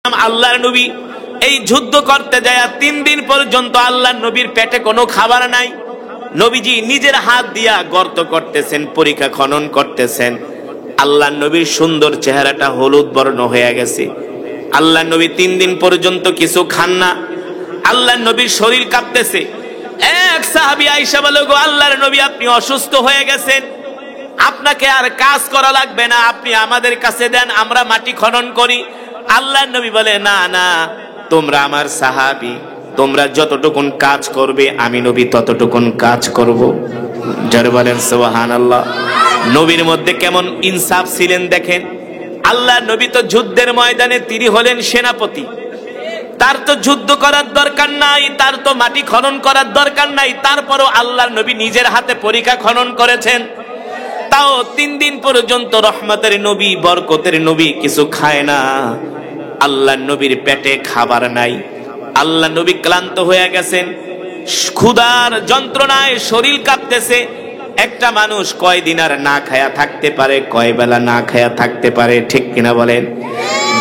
আল্লাহর নবী এই যুদ্ধ করতে যায় 3 দিন পর্যন্ত আল্লাহর নবীর পেটে কোনো খাবার নাই। নবীজি নিজের হাত দিয়া গর্ত করতেছেন, পরিখা খনন করতেছেন। আল্লাহর নবীর সুন্দর চেহারাটা হলুদ বর্ণ হয়ে গেছে। আল্লাহর নবী 3 দিন পর্যন্ত কিছু খান না। আল্লাহর নবীর শরীর কাঁপতেছে। এক সাহাবী আয়েশা বলে, গো আল্লাহর নবী, আপনি অসুস্থ হয়ে গেছেন, আপনাকে আর কাজ করা লাগবে না, আপনি আমাদের কাছে দেন, আমরা মাটি খনন করি। আল্লাহর নবী বলে, না না, তোমরা আমার সাহাবী, তোমরা যতটুকুন কাজ করবে আমি নবী ততটুকুন কাজ করব। যারা বলেন সুবহানাল্লাহ। নবীর মধ্যে কেমন ইনসাফ ছিলেন দেখেন। আল্লাহর নবী তো যুদ্ধের ময়দানে তিনি হলেন সেনাপতি, তার তো যুদ্ধ করার দরকার নাই, তার তো মাটি খনন করার দরকার নাই, তারপরও আল্লাহর নবী নিজের হাতে পরিখা খনন করেছেন। তাও 3 দিন পর্যন্ত রহমতের নবী, বরকতের নবী কিছু খায় না। আল্লাহর নবীর পেটে খাবার নাই। আল্লাহ নবী ক্লান্ত হয়ে গেছেন, ক্ষুধার যন্ত্রণায় শরীর কাঁপতেছে। একটা মানুষ কয়দিন আর না খায়া থাকতে পারে, কয় বেলা না খায়া থাকতে পারে, ঠিক কিনা বলেন?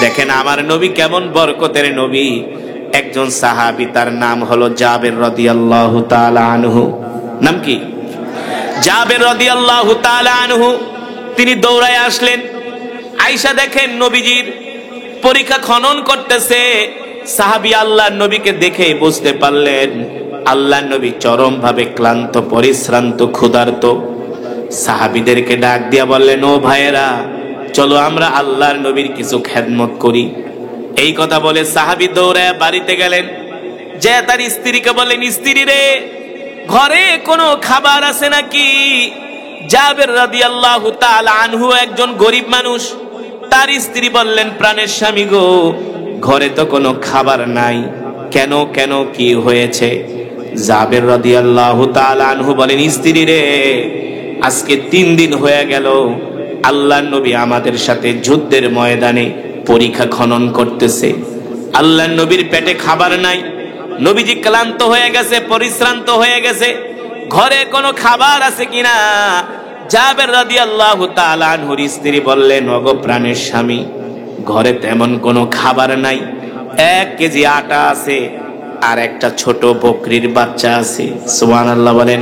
দেখেন আমার নবী কেমন বরকতের নবী। একজন সাহাবী, তার নাম হলো জাবের রাদিয়াল্লাহু তাআলা আনহু। নাম কি? জাবের রাদিয়াল্লাহু তাআলা আনহু। তিনি দৌড়ায় আসলেন। আয়েশা দেখেন নবীজির পরিখা খনন করতেছে। সাহাবী আল্লাহর নবীকে দেখে বুঝতে পারলেন আল্লাহর নবী চরম ভাবে ক্লান্ত, পরিশ্রান্ত, ক্ষুধার্ত। সাহাবীদেরকে ডাক দিয়া বললেন, ও ভাইয়েরা, চলো আমরা আল্লাহর নবীর কিছু খেদমত করি। এই কথা বলে সাহাবী দৌড়ায় বাড়িতে গেলেন। যে তার স্ত্রীকে বললেন, স্ত্রী রে, ঘরে কোনো খাবার আছে নাকি? জাবের রাদিয়াল্লাহু তাআলা আনহু একজন গরিব মানুষ। তার স্ত্রী বললেন, প্রাণের স্বামী গো, ঘরে তো কোনো খাবার নাই। কেন কেন, কি হয়েছে? জাবের রাদিয়াল্লাহু তাআলা আনহু বলেন, স্ত্রী রে, আজকে 3 দিন হয়ে গেল আল্লাহর নবী আমাদের সাথে যুদ্ধের ময়দানে পরিখা খনন করতেছে। আল্লাহর নবীর পেটে খাবার নাই। নবীজি ক্লান্ত হয়ে গেছে, পরিশ্রান্ত হয়ে গেছে। ঘরে কোনো খাবার আছে কিনা? জাবের রাদিয়াল্লাহু তাআলা আনহুর স্ত্রী বললেন, ওগো প্রাণের স্বামী, ঘরে তেমন কোনো খাবার নাই। 1 কেজি আটা আছে, আর একটা ছোট বকরির বাচ্চা আছে। সুবহানাল্লাহ বলেন।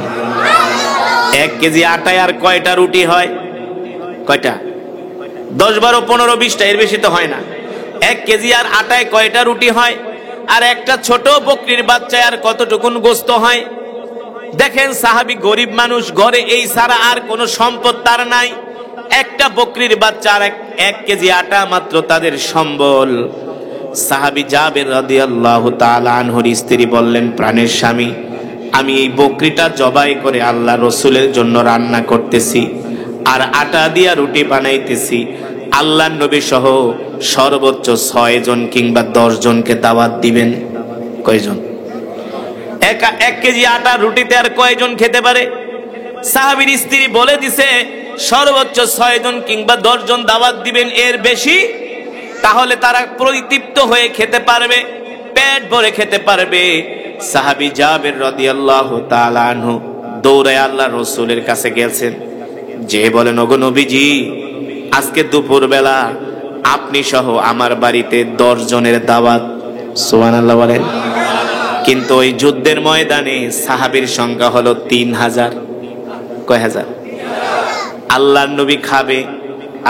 1 কেজি আটায় আর কয়টা রুটি হয়? কয়টা? 10, 12, 15, 20টা, এর বেশি তো হয় না। 1 কেজি আর আটায় কয়টা রুটি হয়? আর একটা ছোট বকরির বাচ্চায় আর কতটুকুন গোস্ত হয়? দেখেন সাহাবী গরিব মানুষ, ঘরে এই ছাড়া আর কোনো সম্পদ তার নাই। একটা বকরির বাচ্চা আর 1 কেজি আটা মাত্র তাদের সম্বল। সাহাবী জাবের রাদিয়াল্লাহু তাআলা আনহুর স্ত্রী বললেন, প্রাণের স্বামী, আমি এই বকরিটা জবাই করে আল্লাহ রসুলের জন্য রান্না করতেছি, আর আটা দিয়া রুটি বানাইতেছি। আল্লাহর নবী সহ সর্বোচ্চ 6 জন কিংবা 10 জনকে দাওয়াত দিবেন। কয়জন? 1 কেজি আটা রুটিতে আর কয়জন খেতে পারে? সাহাবীর স্ত্রী বলে দিছে, সর্বোচ্চ 6 জন কিংবা 10 জন দাওয়াত দিবেন। এর বেশি তাহলে তারা পরিতৃপ্ত হয়ে খেতে পারবে, পেট ভরে খেতে পারবে। সাহাবী জাবের রাদিয়াল্লাহু তাআলা আনহু দৌড়ায় আল্লাহ রসুলের কাছে গেছেন। যে বলেন, ওগো নবীজি, আজকে দুপুর বেলা আপনি সহ আমার বাড়িতে 10 জনের দাওয়াত। সুবহানাল্লাহ বলেন। কিন্তু ওই যুদ্ধের ময়দানে সাহাবীর সংখ্যা হলো 3000। কয় হাজার? আল্লাহর নবী খাবে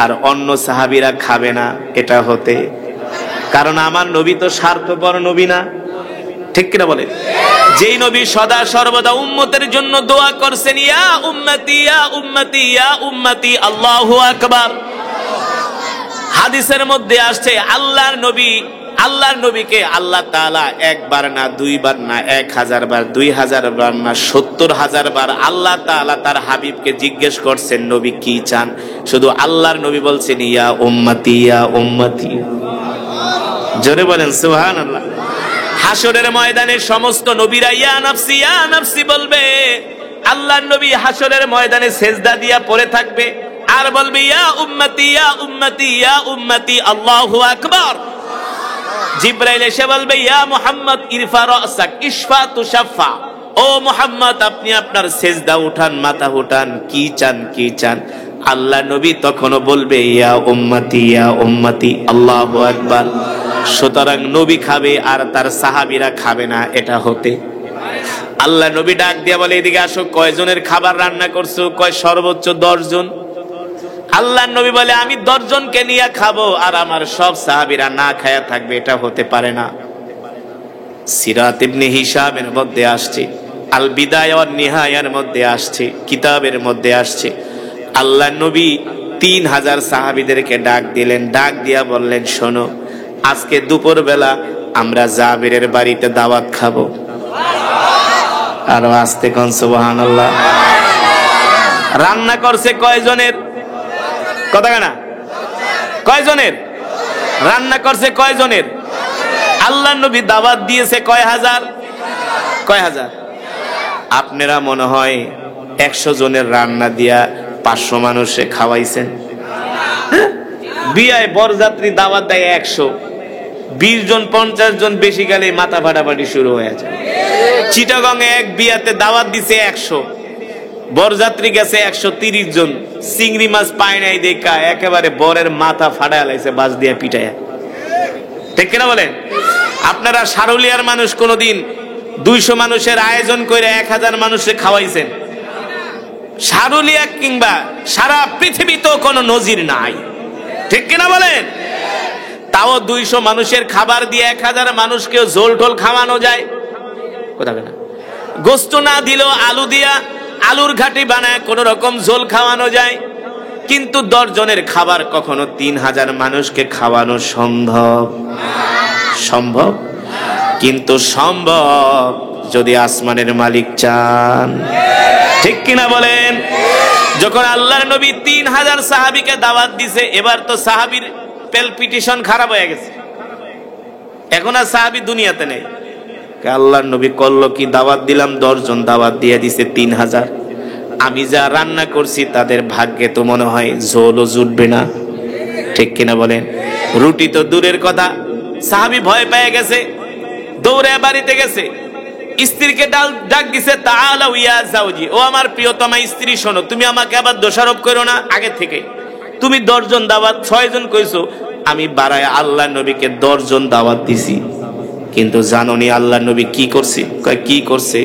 আর অন্য সাহাবীরা খাবে না, এটা হতে? কারণ আমার নবী তো স্বার্থপর নবী না, ঠিক কিনা বলেন? যেই নবী সদা সর্বদা উম্মতের জন্য দোয়া করছেন, ইয়া উম্মতি ইয়া উম্মতি ইয়া উম্মতি, আল্লাহু আকবার। হাদিসের মধ্যে আসছে আল্লাহর নবীকে আল্লাহ তাআলা 1 বার না, 2 বার না, 1000 বার, 2000 বার না, 70,000 বার আল্লাহ তাআলা তার হাবিবকে জিজ্ঞেস করছেন, নবী কি চান? শুধু আল্লাহর নবী বলছেন, ইয়া উম্মতি ইয়া উম্মতি। জোরে বলেন সুবহানাল্লাহ। হাসরের ময়দানে সমস্ত নবীরা ইয়া নাফসি বলবে। আল্লাহর নবী হাসরের ময়দানে সেজদা দিয়া পড়ে থাকবে আর বলবে, ইয়া উম্মতি ইয়া উম্মতি ইয়া উম্মতি, আল্লাহু আকবার। জিবরাইল এসে বলবে, ইয়া মুহাম্মদ ইরফা রাসাক ইশফা তুশাফা, ও মুহাম্মদ আপনি আপনার সেজদা উঠান, মাথা উঠান, কি চান কি চান? আল্লাহ নবী তখনও বলবে, ইয়া উম্মতি ইয়া উম্মতি, আল্লাহু আকবার। সুতরাং নবী খাবে আর তার সাহাবীরা খাবে না, এটা হতে। আল্লাহ নবী ডাক দিয়া বলে, এদিকে আসো, কয়জনের খাবার রান্না করছো? কয় সর্বোচ্চ 10 জন। আল্লাহ নবী বলে, আমি 10 জনকে নিয়ে খাবো আর আমার সব সাহাবীরা না খায়া থাকবে, এটা হতে পারে না। সিরাত ইবনে হিশামের মধ্যে আসছে, আল বিদায়া ওয়ান নিহায়ার মধ্যে আসছে, কিতাবের মধ্যে আসছে, আল্লাহ নবী 3000 সাহাবীদেরকে ডাক দিলেন। ডাক দিয়া বললেন, শোনো, আজকে দুপুর বেলা আমরা জাবিরের বাড়িতে দাওয়াত খাবো। আর আস্তে কোন সুবহানাল্লাহ। রান্না করছে কয়জনের? কথা না, কয়জনের রান্না করছে? কয়জনের? আল্লাহ নবী দাওয়াত দিয়েছে কয় হাজার? কয় হাজার? আপনারা মনে হয় 100 জনের রান্না দিয়া 500 মানুষে খাওয়াইছেন। বিয়ায় বরযাত্রী দাওয়াত দেয় 100, 20 জন 50 জন বেশি গেলে মাথা ফাটাফাটি শুরু হয়ে যায়। চিটাগং এক বিয়াতে দাওয়াত দিছে 100, বরযাত্রী গেছে 130 জন। চিংড়ি মাছ পায় নাই দেখা একেবারে বরের মাথা ফাটায় লাইছে বাঁশ দিয়া পিটায়া। ঠিক কিনা বলেন? আপনারা সারুলিয়ার মানুষ কোনদিন 200 মানুষের আয়োজন করে 1000 মানুষে খাওয়াইছেন? সারুলিয়া কিংবা সারা পৃথিবীতেও কোনো নজির নাই। ঠিক কিনা বলেন? তাও 200 মানুষের খাবার দিয়ে 1000 মানুষকে ঝোল টোল খাওয়ানো যায়? কথা না, গোস্ত না দিলেও আলু দিয়া আলুর ঘাটি বানায় কোন রকম ঝোল খাওয়ানো যায়। কিন্তু 10 জনের খাবার কখনো 3000 মানুষকে খাওয়ানো সম্ভব? সম্ভব। কিন্তু সম্ভব যদি আসমানের মালিক চান। ঠিক কিনা বলেন? যখন আল্লাহর নবী 3000 সাহাবীকে দাওয়াত দিছে, এবার তো সাহাবীর পেলপিটিশন খারাপ হয়ে গেছে, এখন আর সাহাবী দুনিয়াতে নেই। আল্লাহর নবী করলো কি? দাওয়াত দিলাম 10 জন, দাওয়াত দিয়ে দিছে 3000। আমি যা রান্না করছি তাদের ভাগ্যে তো মনে হয় ঝোলও জুটবে না। ঠিক কিনা বলেন? রুটি তো দূরের কথা। সাহাবী ভয় পেয়ে গেছে, দৌড়ে বাড়িতে গেছে, স্ত্রীকে ডাক দিছে, তাআলা ইয়া যাওজি, ও আমার প্রিয়তমা স্ত্রী, শোনো, তুমি আমাকে আবার দোষারোপ করো না। আগে থেকে তুমি 10 জন দাওয়াত 6 জন কইছো, আমি বাড়ায় আল্লাহ নবীকে 10 জন দাওয়াত দিছি। কিন্তু জানোনি আল্লাহ নবী কি করছে? কি করছে?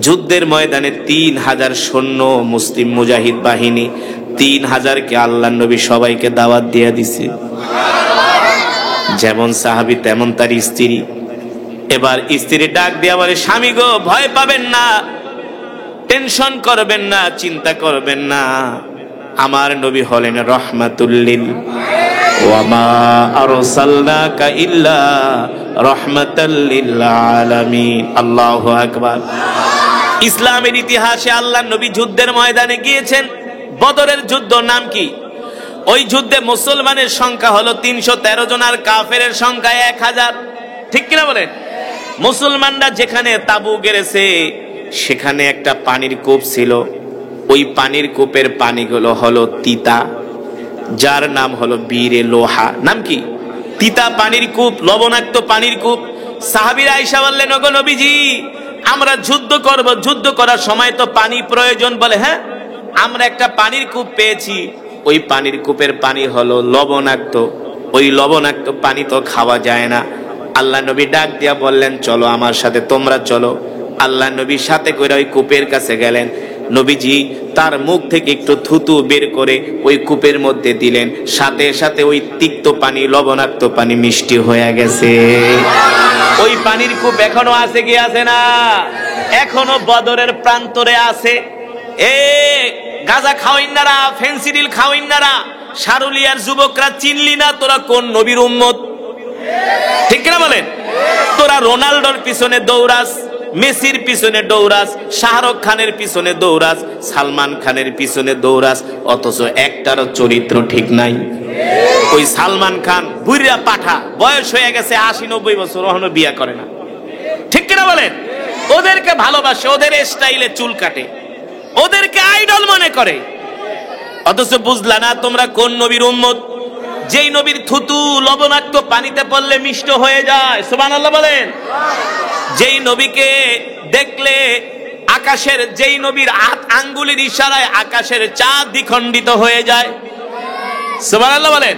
যুদ্ধের ময়দানে 3000 সৈন্য, মুসলিম মুজাহিদ বাহিনী, 3000কে আল্লাহ নবী সবাইকে দাওয়াত দিয়ে দিছে। যেমন সাহাবী তেমন তার স্ত্রী। এবার স্ত্রী ডাক দিয়া বলে, স্বামী গো, ভয় পাবেন না, টেনশন করবেন না, চিন্তা করবেন না, আমার নবী হলেন রাহমাতুল লিল ওয়া মা আরসালনাকা ইল্লা রাহমাতাল লিল আলামিন। আল্লাহু আকবার। ইসলামের ইতিহাসে আল্লাহর নবী যুদ্ধের ময়দানে গিয়েছেন। বদরের যুদ্ধ নাম কি? ওই যুদ্ধে মুসলমানের সংখ্যা হলো 313 জন আর কাফেরের সংখ্যা 1000। ঠিক কিনা বলেন? মুসলমানরা যেখানে তাবু গেড়েছে সেখানে একটা পানির কূপ ছিল। ওই পানির কূপের পানিগুলো হলো তিতা, যার নাম হলো বীরে লোহা। নাম কি? তিতা পানির কূপ, লবণাক্ত পানির কূপ। সাহাবীরা আয়েশা বললেন, ওগো নবীজি, আমরা যুদ্ধ করব, যুদ্ধ করার সময় তো পানি প্রয়োজন। বলে, হ্যাঁ, আমরা একটা পানির কূপ পেয়েছি, ওই পানির কূপের পানি হলো লবণাক্ত, ওই লবণাক্ত পানি তো খাওয়া যায় না। আল্লাহ নবী ডাক দিয়া বললেন, চলো আমার সাথে, তোমরা চলো। আল্লাহ নবীর সাথে করে ওই কূপের কাছে গেলেন। নবীজি তার মুখ থেকে একটু থুতু বের করে ওই কূপের মধ্যে দিলেন, সাথে সাথে ওই তিক্ত পানি, লবণাক্ত পানি মিষ্টি হয়ে গেছে। ওই পানির কূপ এখনো আছে কি আছে না? এখনো বদরের প্রান্তরে আছে। এ গাঁজা খাওয়াইনারা, ফেন্সিডিল খাওয়াইনারা, সারুলিয়ার যুবকরা, চিনলি না তোরা কোন নবীর উম্মত? ঠিক না বলেন? তোরা রোনাল্ডোর পিছনে দৌড়াস, মেসির পিছনে দৌড়াস, শাহরুখ খানের পিছনে দৌড়াস, সালমান খানের পিছনে দৌড়াস, অথচ একটারও চরিত্র ঠিক নাই। ওই সালমান খান বুড়া পাঠা, বয়স হয়ে গেছে 80-90 বছর, এখনো বিয়ে করে না। ঠিক কিনা বলেন? ওদেরকে ভালোবাসে, ওদের স্টাইলে চুল কাটে, ওদেরকে আইডল মনে করে, অথচ বুঝলা না তোমরা কোন নবীর উম্মত? যেই নবীর থুতু লবণাক্ত পানিতে পড়লে মিষ্ট হয়ে যায়। সুবহানাল্লাহ বলেন। যেই নবীকে দেখলে আকাশের, যেই নবীর আঙ্গুলের ইশারায় আকাশের চাঁদ দ্বিখণ্ডিত হয়ে যায়। সুবহানাল্লাহ বলেন।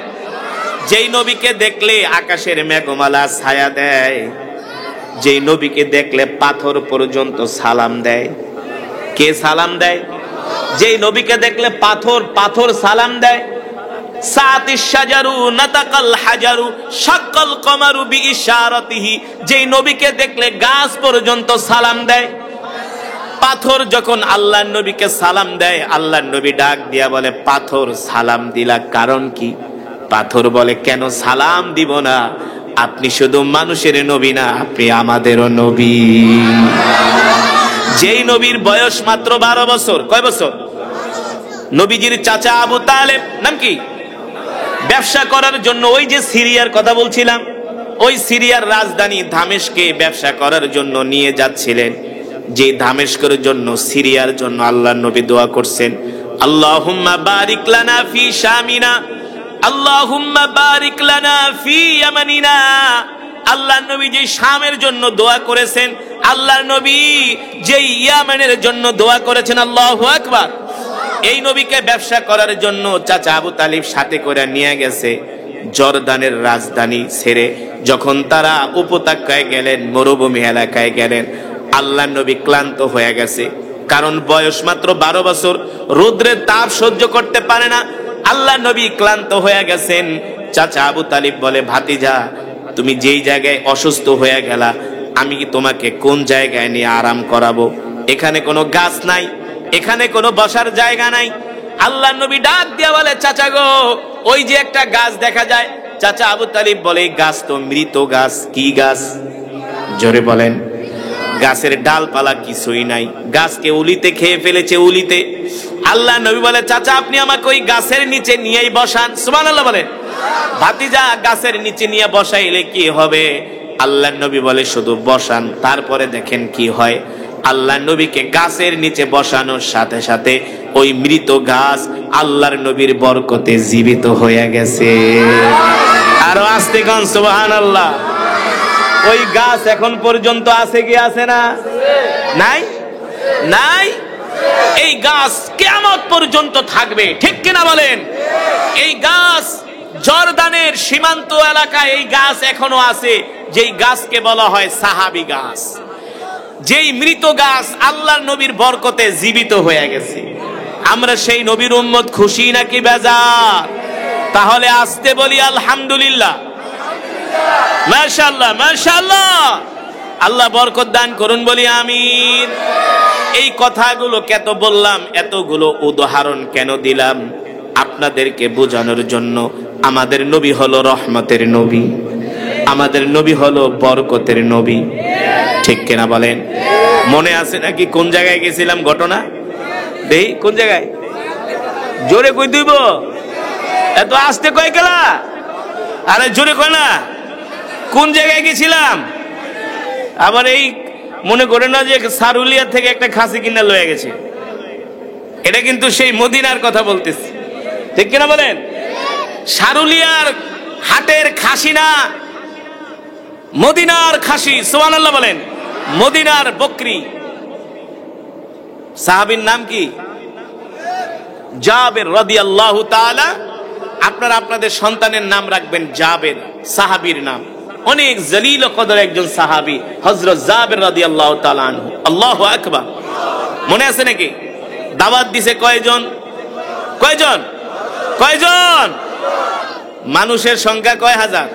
যেই নবীকে দেখলে আকাশের মেঘমালা ছায়া দেয়, যেই নবীকে দেখলে পাথর পর্যন্ত সালাম দেয়। কে সালাম দেয়? যেই নবীকে দেখলে পাথর সালাম দেয়। সাতিশ শাজারু নাতাকাল হাজারু শাক্কাল কমারু বিইশারাতিহি, যেই নবীকে দেখলে গাছ পর্যন্ত সালাম দেয়। পাথর যখন আল্লাহর নবীকে সালাম দেয়, আল্লাহর নবী ডাক দিয়া বলে, পাথর সালাম দিলা কারণ কি? পাথর বলে, কেন সালাম দিব না? আপনি শুধু মানুষের নবী না, আপনি আমাদেরও নবী। যেই নবীর বয়স মাত্র 12 বছর। কয় বছর? নবীজির চাচা আবু তালেব, নাম কি? ব্যবসা করার জন্য ওই যে সিরিয়ার কথা বলছিলাম, ওই সিরিয়ার রাজধানী দামেস্কে ব্যবসা করার জন্য নিয়ে যাচ্ছিলেন। যে দামেস্কের জন্য, সিরিয়ার জন্য আল্লাহর নবী দোয়া করছেন, আল্লাহুম্মা বারিক লানা ফি শামিনা, আল্লাহুম্মা বারিক লানা ফি ইয়ামানিনা। আল্লাহর নবী যে শামের জন্য দোয়া করেছেন, আল্লাহর নবী যে ইয়ামানের জন্য দোয়া করেছেন, আল্লাহু আকবার। এই নবীকে ব্যবসা করার জন্য চাচা আবু তালিব সাথে করে নিয়ে গেছে জর্দানের রাজধানী ছেড়ে। যখন তারা উপত্যকায় গেলেন, মরুভূমি এলাকায় গেলেন, আল্লাহর নবী ক্লান্ত হয়ে গেছে, কারণ বয়স মাত্র 12 বছর, রৌদ্রের তাপ সহ্য করতে পারে না। আল্লাহর নবী ক্লান্ত হয়ে গেছেন। চাচা আবু তালিব বলে, ভাতিজা, তুমি যেই জায়গায় অসুস্থ হয়ে গেলা, আমি কি তোমাকে কোন জায়গায় নিয়ে আরাম করাবো? এখানে কোনো গাছ নাই, এখানে কোনো বসার জায়গা নাই। আল্লাহর নবী ডাক দিয়া বলে, চাচা গো, ওই যে একটা গাছ দেখা যায়। চাচা আবু তালিব বলে, এই গাছ তো মৃত গাছ। কি গাছ? জোরে বলেন। গাছের ডালপালা কিছুই নাই, গাছকে উলিতে খেয়ে ফেলেছে, উলিতে। আল্লাহ নবী বলে, চাচা আপনি আমাকে ওই গাছের নিচে নিয়েই বসান। সুবহানাল্লাহ বলে। ভাতিজা, গাছের নিচে নিয়ে বসাইলে কি হবে? আল্লাহ নবী বলে, শুধু বসান, তারপরে দেখেন কি হয়। আল্লাহ নবীকে গাছের নিচে বসানোর সাথে সাথে ওই মৃত গাছ আল্লাহর নবীর বরকতে জীবিত হয়ে গেছে। আরো আস্তে গান সুবহানাল্লাহ। ওই গাছ এখন পর্যন্ত আছে কি আছে না? নাই? নাই? এই গাছ কিয়ামত পর্যন্ত থাকবে, ঠিক কিনা বলেন? এই গাছ জর্দানের সীমান্ত এলাকায় এই গাছ এখনো আছে, যেই গাছকে বলা হয় সাহাবী গাছ। যেই মৃত গাছ আল্লাহর নবীর বরকতে জীবিত হয়ে গেছে। আমরা সেই নবীর উম্মত, খুশি নাকি বেজার? তাহলে আসতে বলি আলহামদুলিল্লাহ, মাশাআল্লাহ, মাশাআল্লাহ। আল্লাহ বরকত দান করুন, বলি আমিন। এই কথাগুলো কেন বললাম, এতগুলো উদাহরণ কেন দিলাম? আপনাদেরকে বোঝানোর জন্য। আমাদের নবী হলো রহমতের নবী, আমাদের নবী হলো বরকতের নবী, ঠিক কিনা বলেন? মনে আছে নাকি কোন জায়গায় গেছিলাম ঘটনা? দেই কোন জায়গায়? জোরে কই দিব? এত আস্তে কই গেলা? আরে জোরে কই না। কোন জায়গায় গেছিলাম? আবার এই মনে করে না যে সারুলিয়া থেকে একটা খাসি কিনা লয়ে গেছে। এটা কিন্তু সেই মদিনার কথা বলতেছি, ঠিক কিনা বলেন? সারুলিয়ার হাটের খাসি না, মদিনার খাসি। সুবহানাল্লাহ বলেন। মদিনার বকরি। সাহাবীর নাম কি? জাবের রাদিয়াল্লাহু তাআলা। আপনারা আপনাদের সন্তানের নাম রাখবেন জাবের, সাহাবীর নাম। অনেক জলিল কদর একজন সাহাবী, হযরত জাবের রাদিয়াল্লাহু তাআলা আনহু। আল্লাহু আকবার। মনে আছে নাকি? দাওয়াত দিছে কয়জন? কয়জন? কয়জন? মানুষের সংখ্যা কয় হাজার?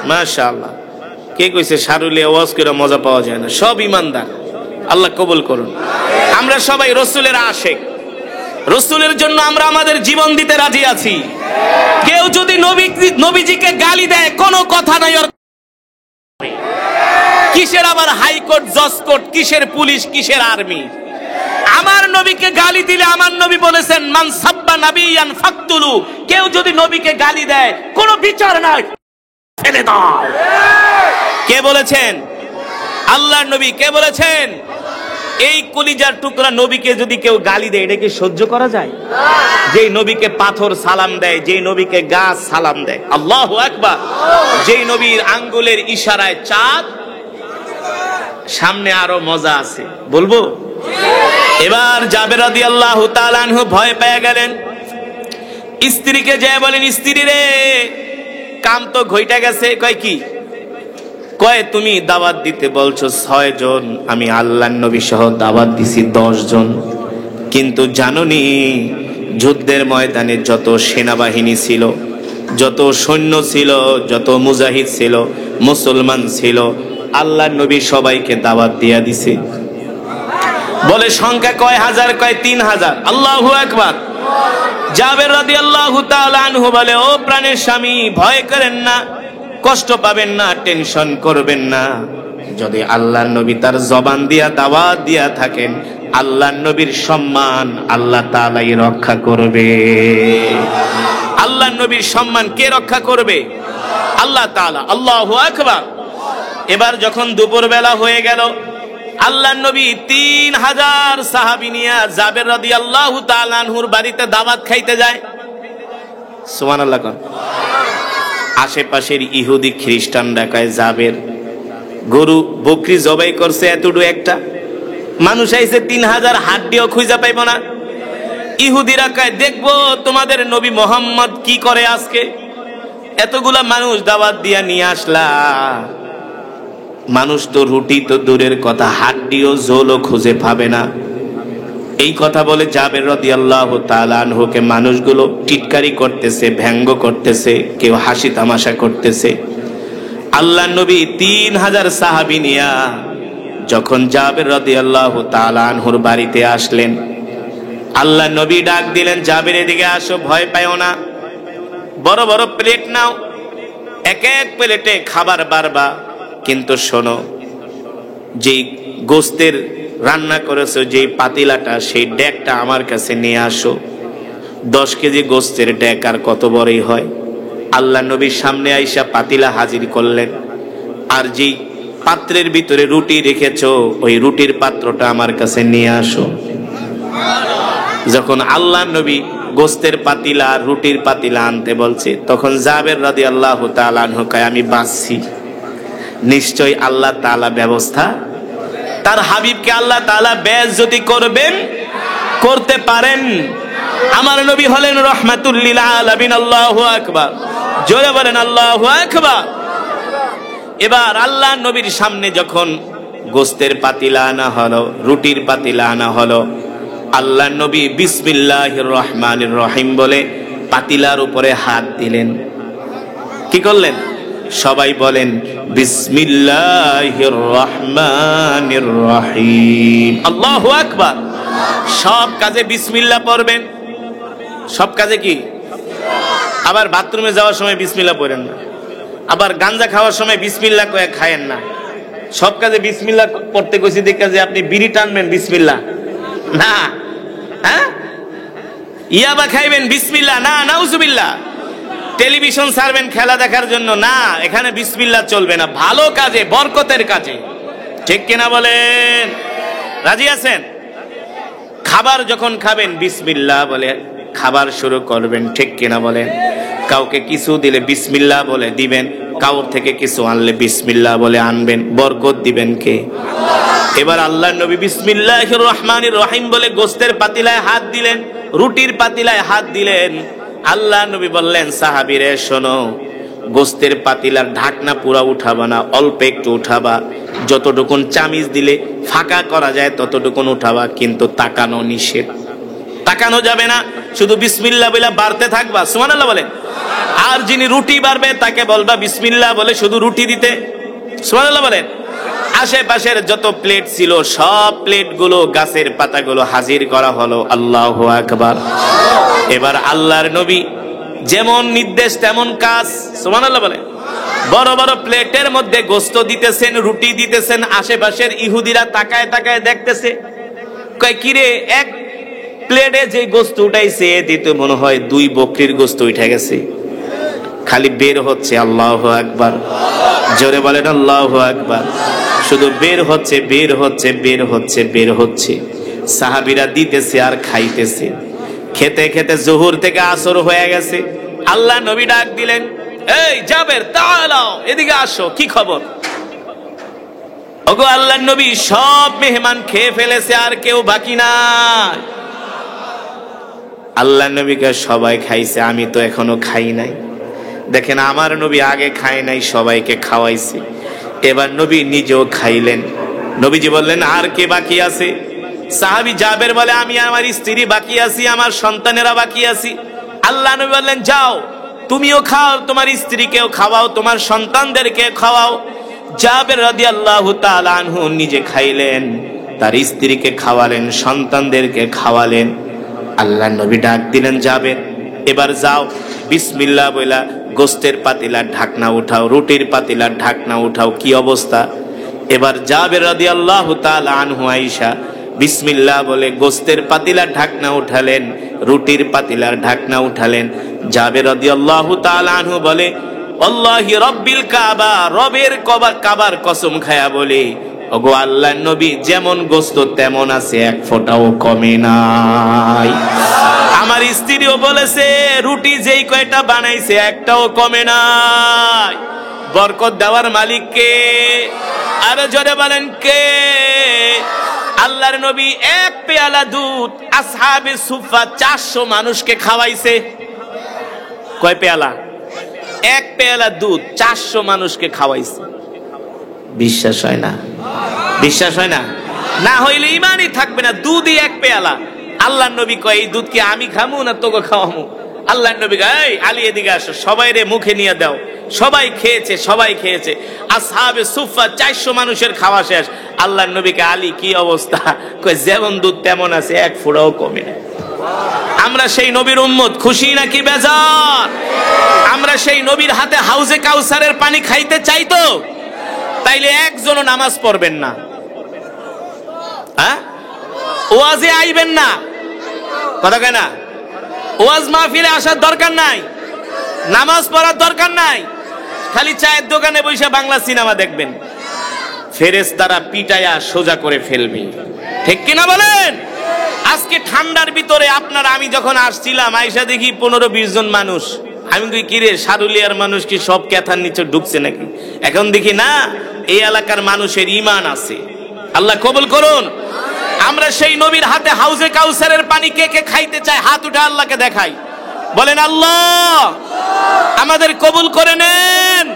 মাশাআল্লাহ। কে কইছে সারুলিয়া ওয়াজ করে মজা পাওয়া যায় না? সব ইমানদার। আল্লাহ কবুল করুন। আমরা সবাই রসুলের আশিক, রসুলের জন্য আমরা আমাদের জীবন দিতে রাজি আছি। কেউ যদি নবীজিকে গালি দেয়, কোনো কথা নাই ওর। কিসের আবার হাইকোর্ট, জজ কোর্ট, কিসের পুলিশ, কিসের আর্মি? আমার নবীকে গালি দিলে, আমার নবী বলেছেন, মান সাব্বা নাবিয়ান ফাকতুলু। কেউ যদি নবীকে গালি দেয়, কোনো বিচার নাই, ফেলে দাও। কে বলেছেন? আল্লাহর নবী। কে বলেছেন? এই কলিজার টুকরা নবীকে যদি কেউ গালি দেয়, এটা কি সহ্য করা যায়? যেই নবীকে পাথর সালাম দেয়, যেই নবীকে গাছ সালাম দেয়। আল্লাহু আকবার। যেই নবীর আঙ্গুলের ইশারায় চাঁদ। সামনে আরো মজা আছে, বলবো? এবার জাবের রাদিয়াল্লাহু তাআলা আনহু ভয় পেয়ে গেলেন। স্ত্রীকে যেয়ে বলেন, স্ত্রী রে, কাম তো ঘইটা গেছে। কয় কি? কয় তুমি দাওয়াত দিতে বলছো 6 জন, আমি আল্লাহর নবী সহ দাওয়াত দিছি 10 জন। কিন্তু জানোনি যুদ্ধের ময়দানে যত সেনাবাহিনী ছিল, যত সৈন্য ছিল, যত মুজাহিদ ছিল, মুসলমান ছিল, আল্লাহর নবী সবাইকে দাওয়াত দিয়া দিছে। বলে সংখ্যা কয় হাজার? কয় 3000। আল্লাহু আকবার। জাবের রাদিয়াল্লাহু তাআলা আনহু বলে, ও প্রাণের স্বামী, ভয় করেন না, কষ্ট পাবেন না, টেনশন করবেন না। যদি আল্লাহর নবী তার জবান দিয়া দাওয়াত দিয়া থাকেন, আল্লাহর নবীর সম্মান আল্লাহ তাআলাই রক্ষা করবে। আল্লাহর নবীর সম্মান কে রক্ষা করবে? আল্লাহ তাআলা। আল্লাহু আকবার। এবার যখন দুপুর বেলা হয়ে গেল, আল্লাহর নবী 3000 সাহাবী নিয়ে জাবের রাদিয়াল্লাহু তাআলা আনহুর বাড়িতে দাওয়াত খাইতে যায়। সুবহানাল্লাহ। আশেপাশের ইহুদি খ্রিস্টানরা কয়, জাবের গরু বকরি জবাই করছে এতটু একটা, মানুষ আইছে 3000, হাড্ডিও খুঁজে পাইব না। ইহুদিরা কয়, দেখবো তোমাদের নবী মোহাম্মদ কি করে আজকে, এতগুলা মানুষ দাওয়াত দিয়া নিয়ে আসলা, মানুষ তো রুটি তো দূরের কথা, হাড্ডিও জোলও খুঁজে পাবে না। এই কথা বলে জাবের রাদিয়াল্লাহু তাআলা আনহুকে মানুষগুলো টিটকারি করতেছে, ব্যঙ্গ করতেছে, কেউ হাসি তামাশা করতেছে। আল্লাহর নবী 3000 সাহাবী নিয়া যখন জাবের রাদিয়াল্লাহু তাআলা আনহুর বাড়িতে আসলেন, আল্লাহর নবী ডাক দিলেন, জাবের এদিকে আসো, ভয় পাইও না, বড় বড় প্লেট নাও, এক এক প্লেটে খাবার বাড়বা, কিন্তু শোনো, যেই গোস্তের রান্না করেছো যেই পাতিলাটা, সেই ডেকটা আমার কাছে নিয়ে আসো। 10 কেজি গোস্তের ডেক আর কত বড়ই হয়। আল্লাহ নবীর সামনে আইসা পাতিলা হাজির করলেন, আর যেই পাত্রের ভিতরে রুটি রেখেছো, ওই রুটির পাত্রটা আমার কাছে নিয়ে আসো। যখন আল্লাহ নবী গোস্তের পাতিলা আর রুটির পাতিলা আনতে বলছে, তখন জাবের রাদিয়াল্লাহু তাআলা আনহু কয়, আমি বাঁচছি, নিশ্চয় আল্লাহ তাআলা ব্যবস্থা, তার হাবিবকে আল্লাহ তাআলা বেইজ্জতি করবেন, করতে পারেন। আমার নবী হলেন রাহমাতুল লিল আলামিন। আল্লাহু আকবার। জোরে বলেন আল্লাহু আকবার। এবার আল্লাহ নবীর সামনে যখন গোস্তের পাতিলা আনা হলো, রুটির পাতিলা আনা হলো, আল্লাহ নবী বিসমিল্লাহির রহমানির রহিম বলে পাতিলার উপরে হাত দিলেন। কি করলেন? সবাই বলেন বিসমিল্লাহির রহমানির রহিম। আল্লাহু আকবার। সব কাজে বিসমিল্লাহ পড়বেন। সব কাজে কি? আবার বাথরুমে যাওয়ার সময় বিসমিল্লাহ পড়েন না, আবার গাঞ্জা খাওয়ার সময় বিসমিল্লাহ কয়ে খায়েন না। সব কাজে বিসমিল্লাহ পড়তে কইছি দেখে যে আপনি বিড়ি টানবেন বিসমিল্লাহ না, হ্যাঁ, ইয়াবা খাইবেন বিসমিল্লাহ না, নাউজুবিল্লাহ। টেলিভিশন ছাড়বেন খেলা দেখার জন্য না, এখানে বিসমিল্লাহ চলবে না। ভালো কাজে, বরকতের কাজে, ঠিক কিনা বলেন? রাজি আছেন? খাবার যখন খাবেন বিসমিল্লাহ বলে খাবার শুরু করবেন, ঠিক কিনা বলেন? কাউকে কিছু দিলে বিসমিল্লাহ বলে দিবেন, কাউর থেকে কিছু আনলে বিসমিল্লাহ বলে আনবেন, বরকত দিবেন কে? এবার আল্লাহ নবী বিসমিল্লাহির রহমানির রহিম বলে গোস্তের পাতিলায় হাত দিলেন, রুটির পাতিলায় হাত দিলেন। আল্লাহ নবী বললেন, সাহাবীরে শোনো, গোস্তের পাতিলার ঢাকনা পুরা উঠাবা না, অল্প একটু উঠাবা, যতটুকুন চামিচ দিলে ফাঁকা করা যায় ততটুকুন উঠাবা, কিন্তু তাকানো নিষেধ, তাকানো যাবে না, শুধু বিসমিল্লাহ বলে বাড়তে থাকবা। সুবহানাল্লাহ বলেন। আর যিনি রুটি বাড়বে তাকে বলবা বিসমিল্লাহ বলে শুধু রুটি দিতে। সুবহানাল্লাহ বলেন। আশেপাশের যত প্লেট ছিল সব প্লেটগুলো, গাছের পাতাগুলো হাজির করা হলো। আল্লাহু আকবার। এবার আল্লাহর নবী যেমন নির্দেশ তেমন কাজ। সুবহানাল্লাহ বলেন। বড় বড় প্লেটের মধ্যে গোস্ত দিতেছেন, রুটি দিতেছেন। আশেপাশের ইহুদিরা তাকায় তাকায় দেখতেছে, কয় কিরে, এক প্লেটে যে গোস্ত উঠাইছে এতে মনে হয় 2 বকরির গোস্ত উঠে গেছে, খালি বের হচ্ছে। আল্লাহু আকবার। জোরে বলেন আল্লাহু আকবার। শুধু বের হচ্ছে, বের হচ্ছে, বের হচ্ছে, বের হচ্ছে। সাহাবীরা দিতেছে আর খাইতেছে। খেতে খেতে জোহর থেকে আসর হয়ে গেছে। আল্লাহ নবী ডাক দিলেন, এই জাবের, তাআলাও, এদিকে আসো, কি খবর? ওগো আল্লাহর নবী, সব মেহমান খেয়ে ফেলেছে, আর কেউ বাকি নাই। আল্লাহর নবীকে সবাই খাইছে, আমি তো এখনো খাই নাই। দেখেন আমার নবী আগে খায় নাই, সবাইকে খাওয়াইছে, এবার নবী নিজেও খাইলেন। নবীজি বললেন আর কে বাকি আছে? সাহাবী জাবের বলে আমি আমার স্ত্রী বাকি আছি, আমার সন্তানেরা বাকি আছি। আল্লাহ নবী বললেন যাও তুমিও খাও, তোমার স্ত্রীকেও খাওয়াও, তোমার সন্তানদেরকে খাওয়াও। জাবের রাদিয়াল্লাহু তাআলা আনহু নিজে খাইলেন, তার স্ত্রীকে খাওয়ালেন, সন্তানদেরকে খাওয়ালেন। আল্লাহ নবী ডাক দিলেন জাবের এবার যাও বিসমিল্লাহ বইলা গোস্তের পাতিলার ঢাকনা উঠাও, রুটির পাতিলার ঢাকনা উঠাও। কি অবস্থা? এবার জাবের রাদিয়াল্লাহু তাআলা আনহু আয়েশা বিসমিল্লাহ বলে গোস্তের পাতিলার ঢাকনা উঠালেন, রুটির পাতিলার ঢাকনা উঠালেন। জাবের রাদিয়াল্লাহু তাআলা আনহু বলে আল্লাহি রাব্বিল কাবা, রবের কাবার কসম খায়া বলে ওগো আল্লাহর নবী যেমন গোস্ত তেমন আছে, এক ফোঁটাও কমে নাই। আমার স্ত্রীও বলেছে রুটি যেই কয়টা বানাইছে একটাও কমে নাই। বরকত দেওয়ার মালিক কে? আরো জোরে বলেন কে? আল্লাহর নবী এক পেয়ালা দুধ আসহাবে সুফা 400 মানুষকে খাওয়াইছে। কয় পেয়ালা? এক পেয়ালা দুধ 400 মানুষকে খাওয়াইছে। বিশ্বাস হয় না? বিশ্বাস হয় না? না হইলে ইমানই থাকবে না। দুধই এক পেয়ালা। আল্লাহর নবী কয় এই দুধ কি আমি খামু না তোকে খাওয়ামু? আল্লাহর নবী কয় এই আলী এদিকে আসো, সবাই রে মুখে নিয়ে দাও। সবাই খেয়েছে, সবাই খেয়েছে। আসহাবে সুফা 400 মানুষের খাওয়া শেষ। আল্লাহর নবীকে আলী কি অবস্থা? কয় যেমন দুধ তেমন আছে, এক ফোঁটাও কমে না। আমরা সেই নবীর উম্মত, খুশি নাকি বেজার? আমরা সেই নবীর হাতে হাউজে কাউসারের পানি খাইতে চাই তো? তাইলে একজনও নামাজ পড়বেন না, হ্যাঁ? ওয়াজে আইবেন না, কথা কয় না? ওয়াজ মাহফিলে আসার দরকার নাই, নামাজ পড়ার দরকার নাই, খালি চায়ের দোকানে বসে বাংলা সিনেমা দেখবেন। ফেরেশতারা পিটায়া সোজা করে ফেলবে, ঠিক কিনা বলেন? আজকে ঠান্ডার ভিতরে আপনারা, আমি যখন আসছিলাম আইসা দেখি 15-20 জন মানুষ। আমি কই কিরে সারুলিয়ার মানুষ কি সব ক্যাথার নিচে ঢুকছে নাকি? এখন দেখি না, এই এলাকার মানুষের ঈমান আছে। আল্লাহ কবুল করুন। আমরা সেই নবীর হাতে হাউজে কাউসারের পানি কে কে খাইতে চাই? হাত উঠে আল্লাহকে দেখাই, বলেন আল্লাহ আমাদের কবুল করে নেন।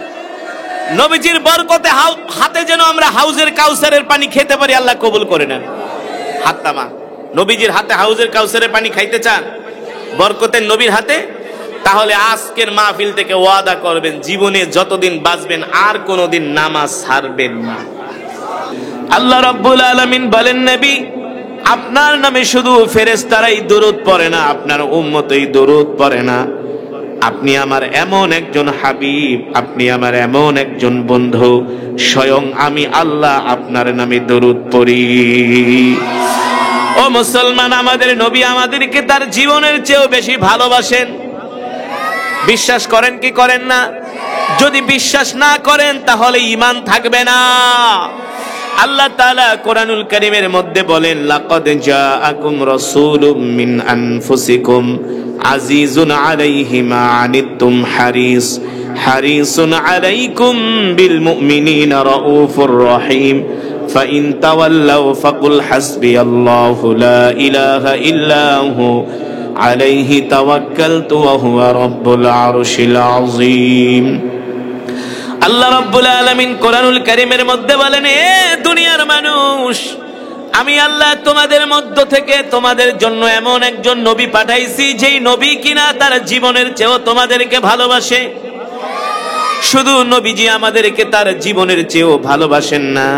নবীজির বরকতে হাতে যেন আমরা হাউজের কাউসারের পানি খেতে পারি, আল্লাহ কবুল করে নেন। হাত তামা। নবীজির হাতে হাউজের কাউসারের পানি খাইতে চান বরকতের নবীর হাতে? তাহলে আজকের মাহফিল থেকে ওয়াদা করবেন জীবনে যতদিন বাঁচবেন আর কোনোদিন নামাজ ছাড়বেন না। আল্লাহ রাব্বুল আলামিন বলেন নবী আপনার নামে শুধু ফেরেশতারাই দরুদ পড়ে না, আপনার উম্মতই দরুদ পড়ে না। আপনি আমার এমন একজন হাবিব, আপনি আমার এমন একজন বন্ধু, স্বয়ং আমি আল্লাহ আপনার নামে দরুদ পড়ি। ও মুসলমান, আমাদের নবী আমাদেরকে তার জীবনের চেয়েও বেশি ভালোবাসেন। বিশ্বাস করেন কি করেন না? যদি বিশ্বাস না করেন তাহলে ঈমান থাকবে না। আল্লাহ তাআলা কোরআনুল কারীমের মধ্যে বলেন লাকাদ জাআকুম রাসূলুম মিন আনফুসিকুম আজিজুন আলাইহি মা আনিতুম হারিসুন আলাইকুম বিল মুমিনিনা রাউফুর রহিম ফাইন তাওয়াল্লাউ ফাকুল হাসবিয়াল্লাহু লা ইলাহা ইল্লা হু আলাইহি তাওয়াক্কালতু ওয়া হুয়া রাব্বুল আরশিল আযীম। আল্লাহ রাব্বুল আলামিন কোরআনুল কারীমের মধ্যে বলেন এ দুনিয়ার মানুষ, আমি আল্লাহ তোমাদের মধ্য থেকে তোমাদের জন্য এমন একজন নবী পাঠাইছি যেই নবী কিনা তার জীবনের চেয়েও তোমাদেরকে ভালোবাসে। শুধু নবীজি আমাদেরকে তার জীবনের চেয়েও ভালোবাসেন না,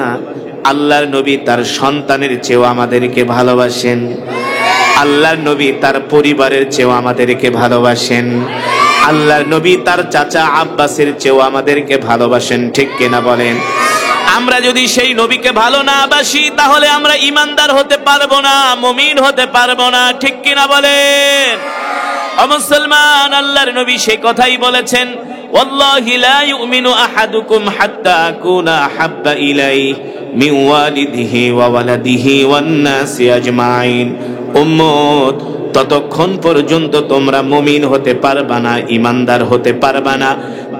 আল্লাহর নবী তার সন্তানের চেয়েও আমাদেরকে ভালোবাসেন। আল্লাহর নবী তার পরিবারের চেয়েও আমাদেরকে ভালোবাসেন। আল্লাহর নবী তার চাচা আব্বাসের চেয়েও আমাদেরকে ভালোবাসেন, ঠিক কিনা বলেন? আমরা যদি সেই নবীকে ভালো না বাসি তাহলে আমরা ঈমানদার হতে পারবো না, মুমিন হতে পারবো না, ঠিক কিনা বলেন? ও মুসলমান, আল্লাহর নবী সেই কথাই বলেছেন ওয়াল্লাহি লা ইউমিনু আহাদুকুম হাত্তা আকুনা আহাব্বা ইলাইহি মিন ওয়ালিদিহি ওয়া ওয়ালাদিহি ওয়ান নাসি আজমাইন। উম্মত, ততক্ষণ পর্যন্ত তোমরা মুমিন হতে পারবা না, ঈমানদার হতে পারবা না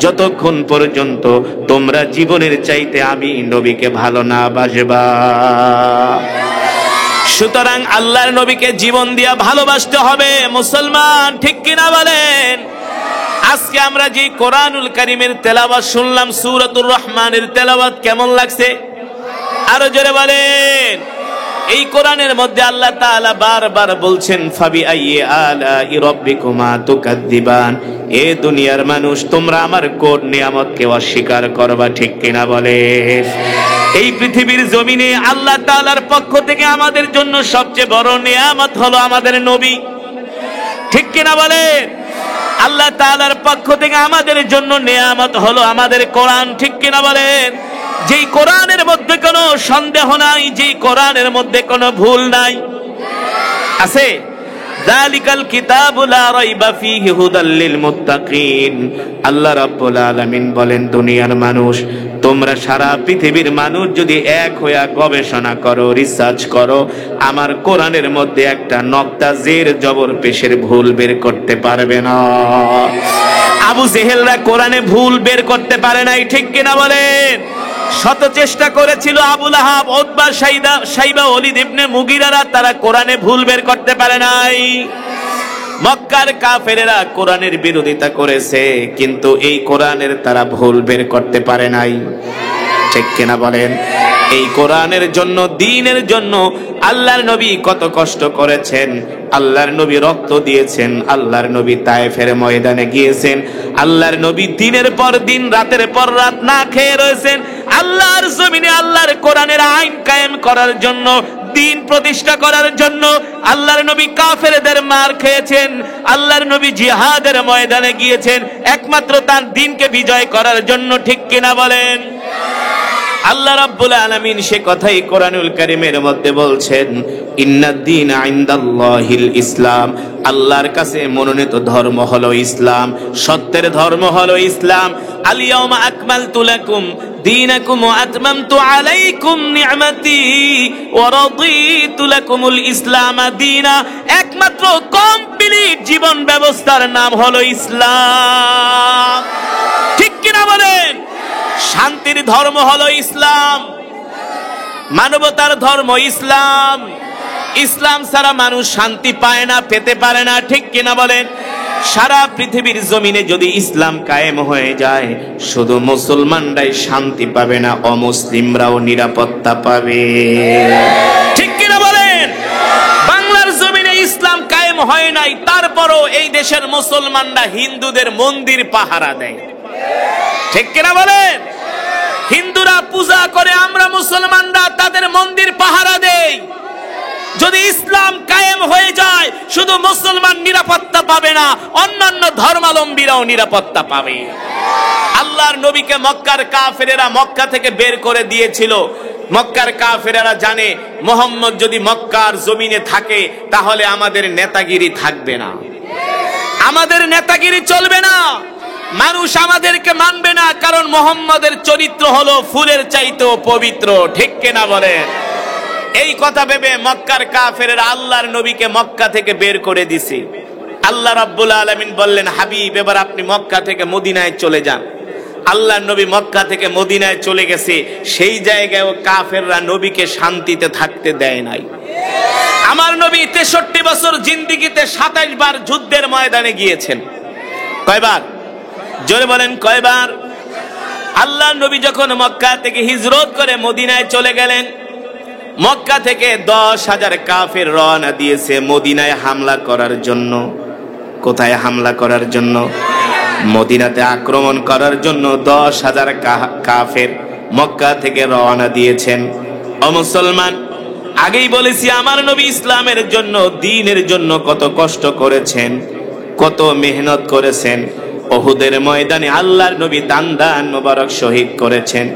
যতক্ষণ পর্যন্ত তোমরা জীবনের চাইতে আমি নবীকে ভালো না বাসবা। সুতরাং আল্লাহর নবীকে জীবন দিয়া ভালোবাসতে হবে মুসলমান, ঠিক কিনা বলেন? আজকে আমরা যে কোরআনুল কারীমের তেলাওয়াত শুনলাম, সূরাতুর রহমানের তেলাওয়াত কেমন লাগছে? আরো জোরে বলেন। এই কোরআনের মধ্যে আল্লাহ তাআলা বারবার বলছেন, ফাবি আইয়ি আলাই রাব্বিকুমা তুকাদ্দিবান, এ দুনিয়ার মানুষ তোমরা আমার কোন নিয়ামতকে অস্বীকার করবা, ঠিক কিনা বলেন? এই পৃথিবীর জমিনে আল্লাহ তাআলার পক্ষ থেকে আমাদের জন্য সবচেয়ে বড় নিয়ামত হলো আমাদের নবী, ঠিক কিনা বলেন? আল্লাহ তাআলার পক্ষ থেকে আমাদের জন্য নিয়ামত হলো আমাদের কোরআন, ঠিক কিনা বলেন? যেই কোরআনের মধ্যে কোনো সন্দেহ নাই, যেই কোরআনের মধ্যে কোনো ভুল নাই, আছে যালিকাল কিতাবু লা রাইবা ফীহি হুদাল লিল মুত্তাকিন। আল্লাহ রাব্বুল আলামিন বলেন, দুনিয়ার মানুষ তোমরা সারা পৃথিবীর মানুষ যদি এক হইয়া গবেষণা করো, রিসার্চ করো, আমার কোরআনের মধ্যে একটা নক্তা জের জবর পেশের ভুল বের করতে পারবে না। আবু জেহেলরা কোরআনে ভুল বের করতে পারে নাই, ঠিক কিনা বলেন? শত চেষ্টা করেছিল আবুল আহাব, উতবা, শাইবা, ওলীদ ইবনে মুগীরারা, তারা কোরআনে ভুল বের করতে পারে নাই। মক্কার কাফেরেরা কোরআনের বিরোধিতা করেছে, কিন্তু এই কোরআনের তারা ভুল বের করতে পারে নাই, ঠিক কিনা বলেন? এই কোরআনের জন্য, দ্বীনের জন্য আল্লাহর নবী কত কষ্ট করেছেন, আল্লাহর নবী রক্ত দিয়েছেন, আল্লাহর নবী তায়েফের ময়দানে গিয়েছেন, আল্লাহর নবী দিনের পর দিন, রাতের পর রাত না খেয়ে রয়েছেন আল্লাহর জমিনে আল্লাহর কোরআনের আইন কায়েম করার জন্য, দ্বীন প্রতিষ্ঠা করার জন্য। আল্লাহর নবী কাফেরদের মার খেয়েছেন, আল্লাহর নবী জিহাদের ময়দানে গিয়েছেন একমাত্র তার দ্বীনকে বিজয় করার জন্য, ঠিক কিনা বলেন? আল্লাহ রাব্বুল আলামিন সে কথাই কোরআনুল কারীমের মধ্যে বলছেন, ইন্নাদ দীনা ইনদাল্লাহিল ইসলাম, আল্লাহর কাছে মনোনীত ধর্ম হলো ইসলাম, সত্যের ধর্ম হলো ইসলাম। আল ইয়াউমা আকমালতু লাকুম দীনাকুম ওয়া আতমামতু আলাইকুম নি'মাতি ওয়া রাদিতু লাকুমুল ইসলাম দীনা। একমাত্র কমপ্লিট জীবন ব্যবস্থার নাম হলো ইসলাম, ঠিক কিনা বলেন? শান্তির ধর্ম হলো ইসলাম, মানবতার ধর্ম ইসলাম। ইসলাম ছাড়া মানুষ শান্তি পায় না, পেতে পারে না, ঠিক কিনা বলেন? সারা পৃথিবীর জমিনে যদি ইসলাম কায়েম হয়ে যায়, শুধু মুসলমানরাই শান্তি পাবে না, অমুসলিমরাও নিরাপত্তা পাবে, ঠিক কিনা বলেন? বাংলার জমিনে ইসলাম কায়েম হয় নাই, তারপরও এই দেশের মুসলমানরা হিন্দুদের মন্দির পাহারা দেয়, ঠিক কিনা বলেন? হিন্দুরা পূজা করে, আমরা মুসলমানরা তাদের মন্দির পাহারা দেই। যদি ইসলাম কায়েম হয়ে যায়, শুধু মুসলমান নিরাপত্তা পাবে না, অন্যান্য ধর্মাবলম্বীরাও নিরাপত্তা পাবে। আল্লাহর নবীকে মক্কার কাফেরেরা মক্কা থেকে বের করে দিয়েছিল। মক্কার কাফেরেরা জানে, মুহাম্মদ যদি মক্কার জমিনে থাকে তাহলে আমাদের নেতাগিরি থাকবে না, আমাদের নেতাগিরি চলবে না, মানুষ আমাদেরকে মানবে না, কারণ মুহাম্মদের চরিত্র হলো ফুলের চাইতেও পবিত্র, ঠিক কিনা বলেন? এই কথা ভেবে মক্কার কাফেরেরা আল্লাহর নবীকে মক্কা থেকে বের করে দিছে। আল্লাহ রাব্বুল আলামিন বললেন, হাবিব এবার আপনি মক্কা থেকে মদিনায় চলে যান। আল্লাহর নবী মক্কা থেকে মদিনায় চলে গেছে, সেই জায়গায় কাফেররা নবীকে শান্তিতে থাকতে দেয় নাই। আমার নবী 63 বছর জিন্দেগিতে 27 বার যুদ্ধের ময়দানে গিয়েছেন। কয়বার? জোরে বলেন, কয়বার? আল্লাহর নবী যখন মক্কা থেকে হিজরত করে মদিনায় চলে গেলেন, মক্কা থেকে 10,000 কাফের রওনা দিয়েছে মদিনায় হামলা করার জন্য। কোথায় হামলা করার জন্য? মদিনাতে আক্রমণ করার জন্য 10,000 কাফের মক্কা থেকে রওনা দিয়েছেন। ও মুসলমান, আগেই বলেছি আমার নবী ইসলামের জন্য, দ্বীনের জন্য কত কষ্ট করেছেন, কত মেহনত করেছেন। উহুদের ময়দানে আল্লাহর নবী দান মোবারক শহীদ করেছেন।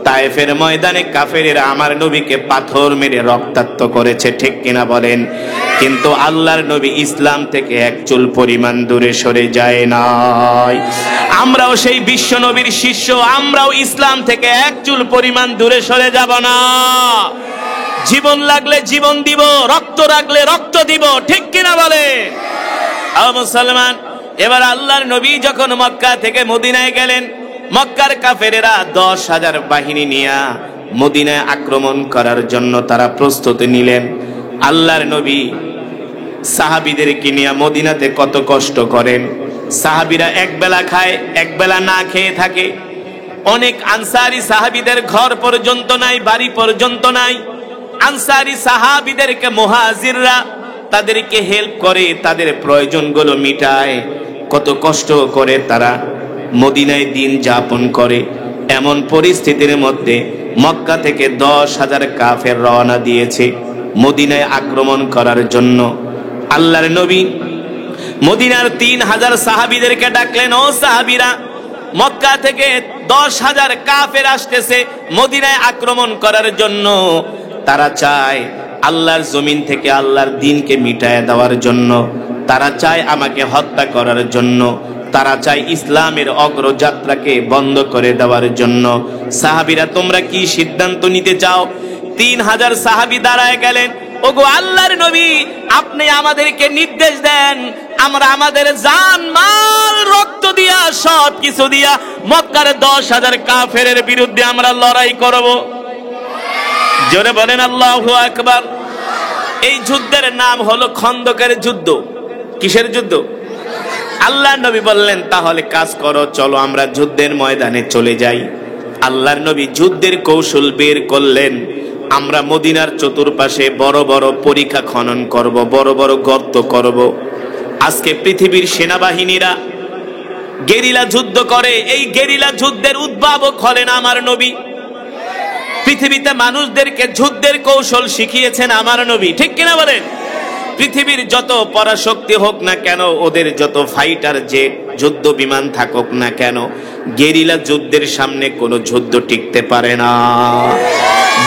তায়েফের ময়দানে কাফেরেরা আমার নবীকে পাথর মেরে রক্তাক্ত করেছে, ঠিক কিনা বলেন? কিন্তু আল্লাহর নবী ইসলাম থেকে এক চুল পরিমাণ দূরে সরে যায় নাই। আমরাও সেই বিশ্ব নবীর শিষ্য, আমরাও ইসলাম থেকে এক চুল পরিমাণ দূরে সরে যাব না। জীবন লাগলে জীবন দিব, রক্ত লাগলে রক্ত দিব, ঠিক কিনা বলে? ও মুসলমান, এবার আল্লাহর নবী যখন মক্কা থেকে মদিনায় গেলেন, মক্কার কাফেরেরা 10,000 বাহিনী নিয়ে মদিনায় আক্রমণ করার জন্য তারা প্রস্তুতি নিলেন। আল্লাহর নবী সাহাবীদেরকে নিয়ে মদিনাতে কত কষ্ট করেন, সাহাবীরা এক বেলা খায়, এক বেলা না খেয়ে থাকে। অনেক আনসারী সাহাবীদের ঘর পর্যন্ত নাই, বাড়ি পর্যন্ত নাই। আনসারী সাহাবীদেরকে মুহাজিররা তাদেরকে হেল্প করে, তাদের প্রয়োজনগুলো মিটায়। কত কষ্ট করে তারা মদিনায় দিন যাপন করে। এমন পরিস্থিতির মধ্যে মক্কা থেকে 10,000 কাফের রওনা দিয়েছে মদিনায় আক্রমণ করার জন্য। আল্লাহর নবী মদিনার 3,000 সাহাবীদেরকে ডাকলেন, ও সাহাবীরা, মক্কা থেকে 10,000 কাফের আসতেছে মদিনায় আক্রমণ করার জন্য। তারা চায় আল্লাহর জমিন থেকে আল্লাহর দ্বীনকে মিটায় দেওয়ার জন্য, তারা চায় আমাকে হত্যা করার জন্য, তারা চায় ইসলামের অগ্রযাত্রাকে বন্ধ করে দেওয়ার জন্য। সাহাবীরা, তোমরা কি সিদ্ধান্ত নিতে চাও? 3,000 সাহাবী দাঁড়ায় গেলেন, ওগো আল্লাহর নবী, আপনি আমাদেরকে নির্দেশ দেন, আমরা আমাদের জান মাল রক্ত দিয়া সব কিছু দিয়া মক্কার 10,000 কাফেরের বিরুদ্ধে আমরা লড়াই করব। জোরে বলেন আল্লাহু আকবার। এই যুদ্ধের নাম হলো খন্দকের যুদ্ধ। কিসের যুদ্ধ? আল্লাহর নবী বললেন, তাহলে কাজ করো, চলো আমরা যুদ্ধের ময়দানে চলে যাই। আল্লাহর নবী যুদ্ধের কৌশল বের করলেন। আমরা মদিনার চতুর্পাশে বড় বড় পরিখা খনন করব, বড় বড় গর্ত করব। আজকে পৃথিবীর সেনাবাহিনীরা গেরিলা যুদ্ধ করে, এই গেরিলা যুদ্ধের উদ্ভাবক হলেন আমার নবী। পৃথিবীতে মানুষদেরকে যুদ্ধের কৌশল শিখিয়েছেন আমার নবী, ঠিক কিনা বলেন? পৃথিবীর যত পরাশক্তি হোক না কেন, ওদের যত ফাইটার জেট, যুদ্ধ বিমান থাকুক না কেন, গেরিলা যুদ্ধের সামনে কোনো যুদ্ধ টিকতে পারে না।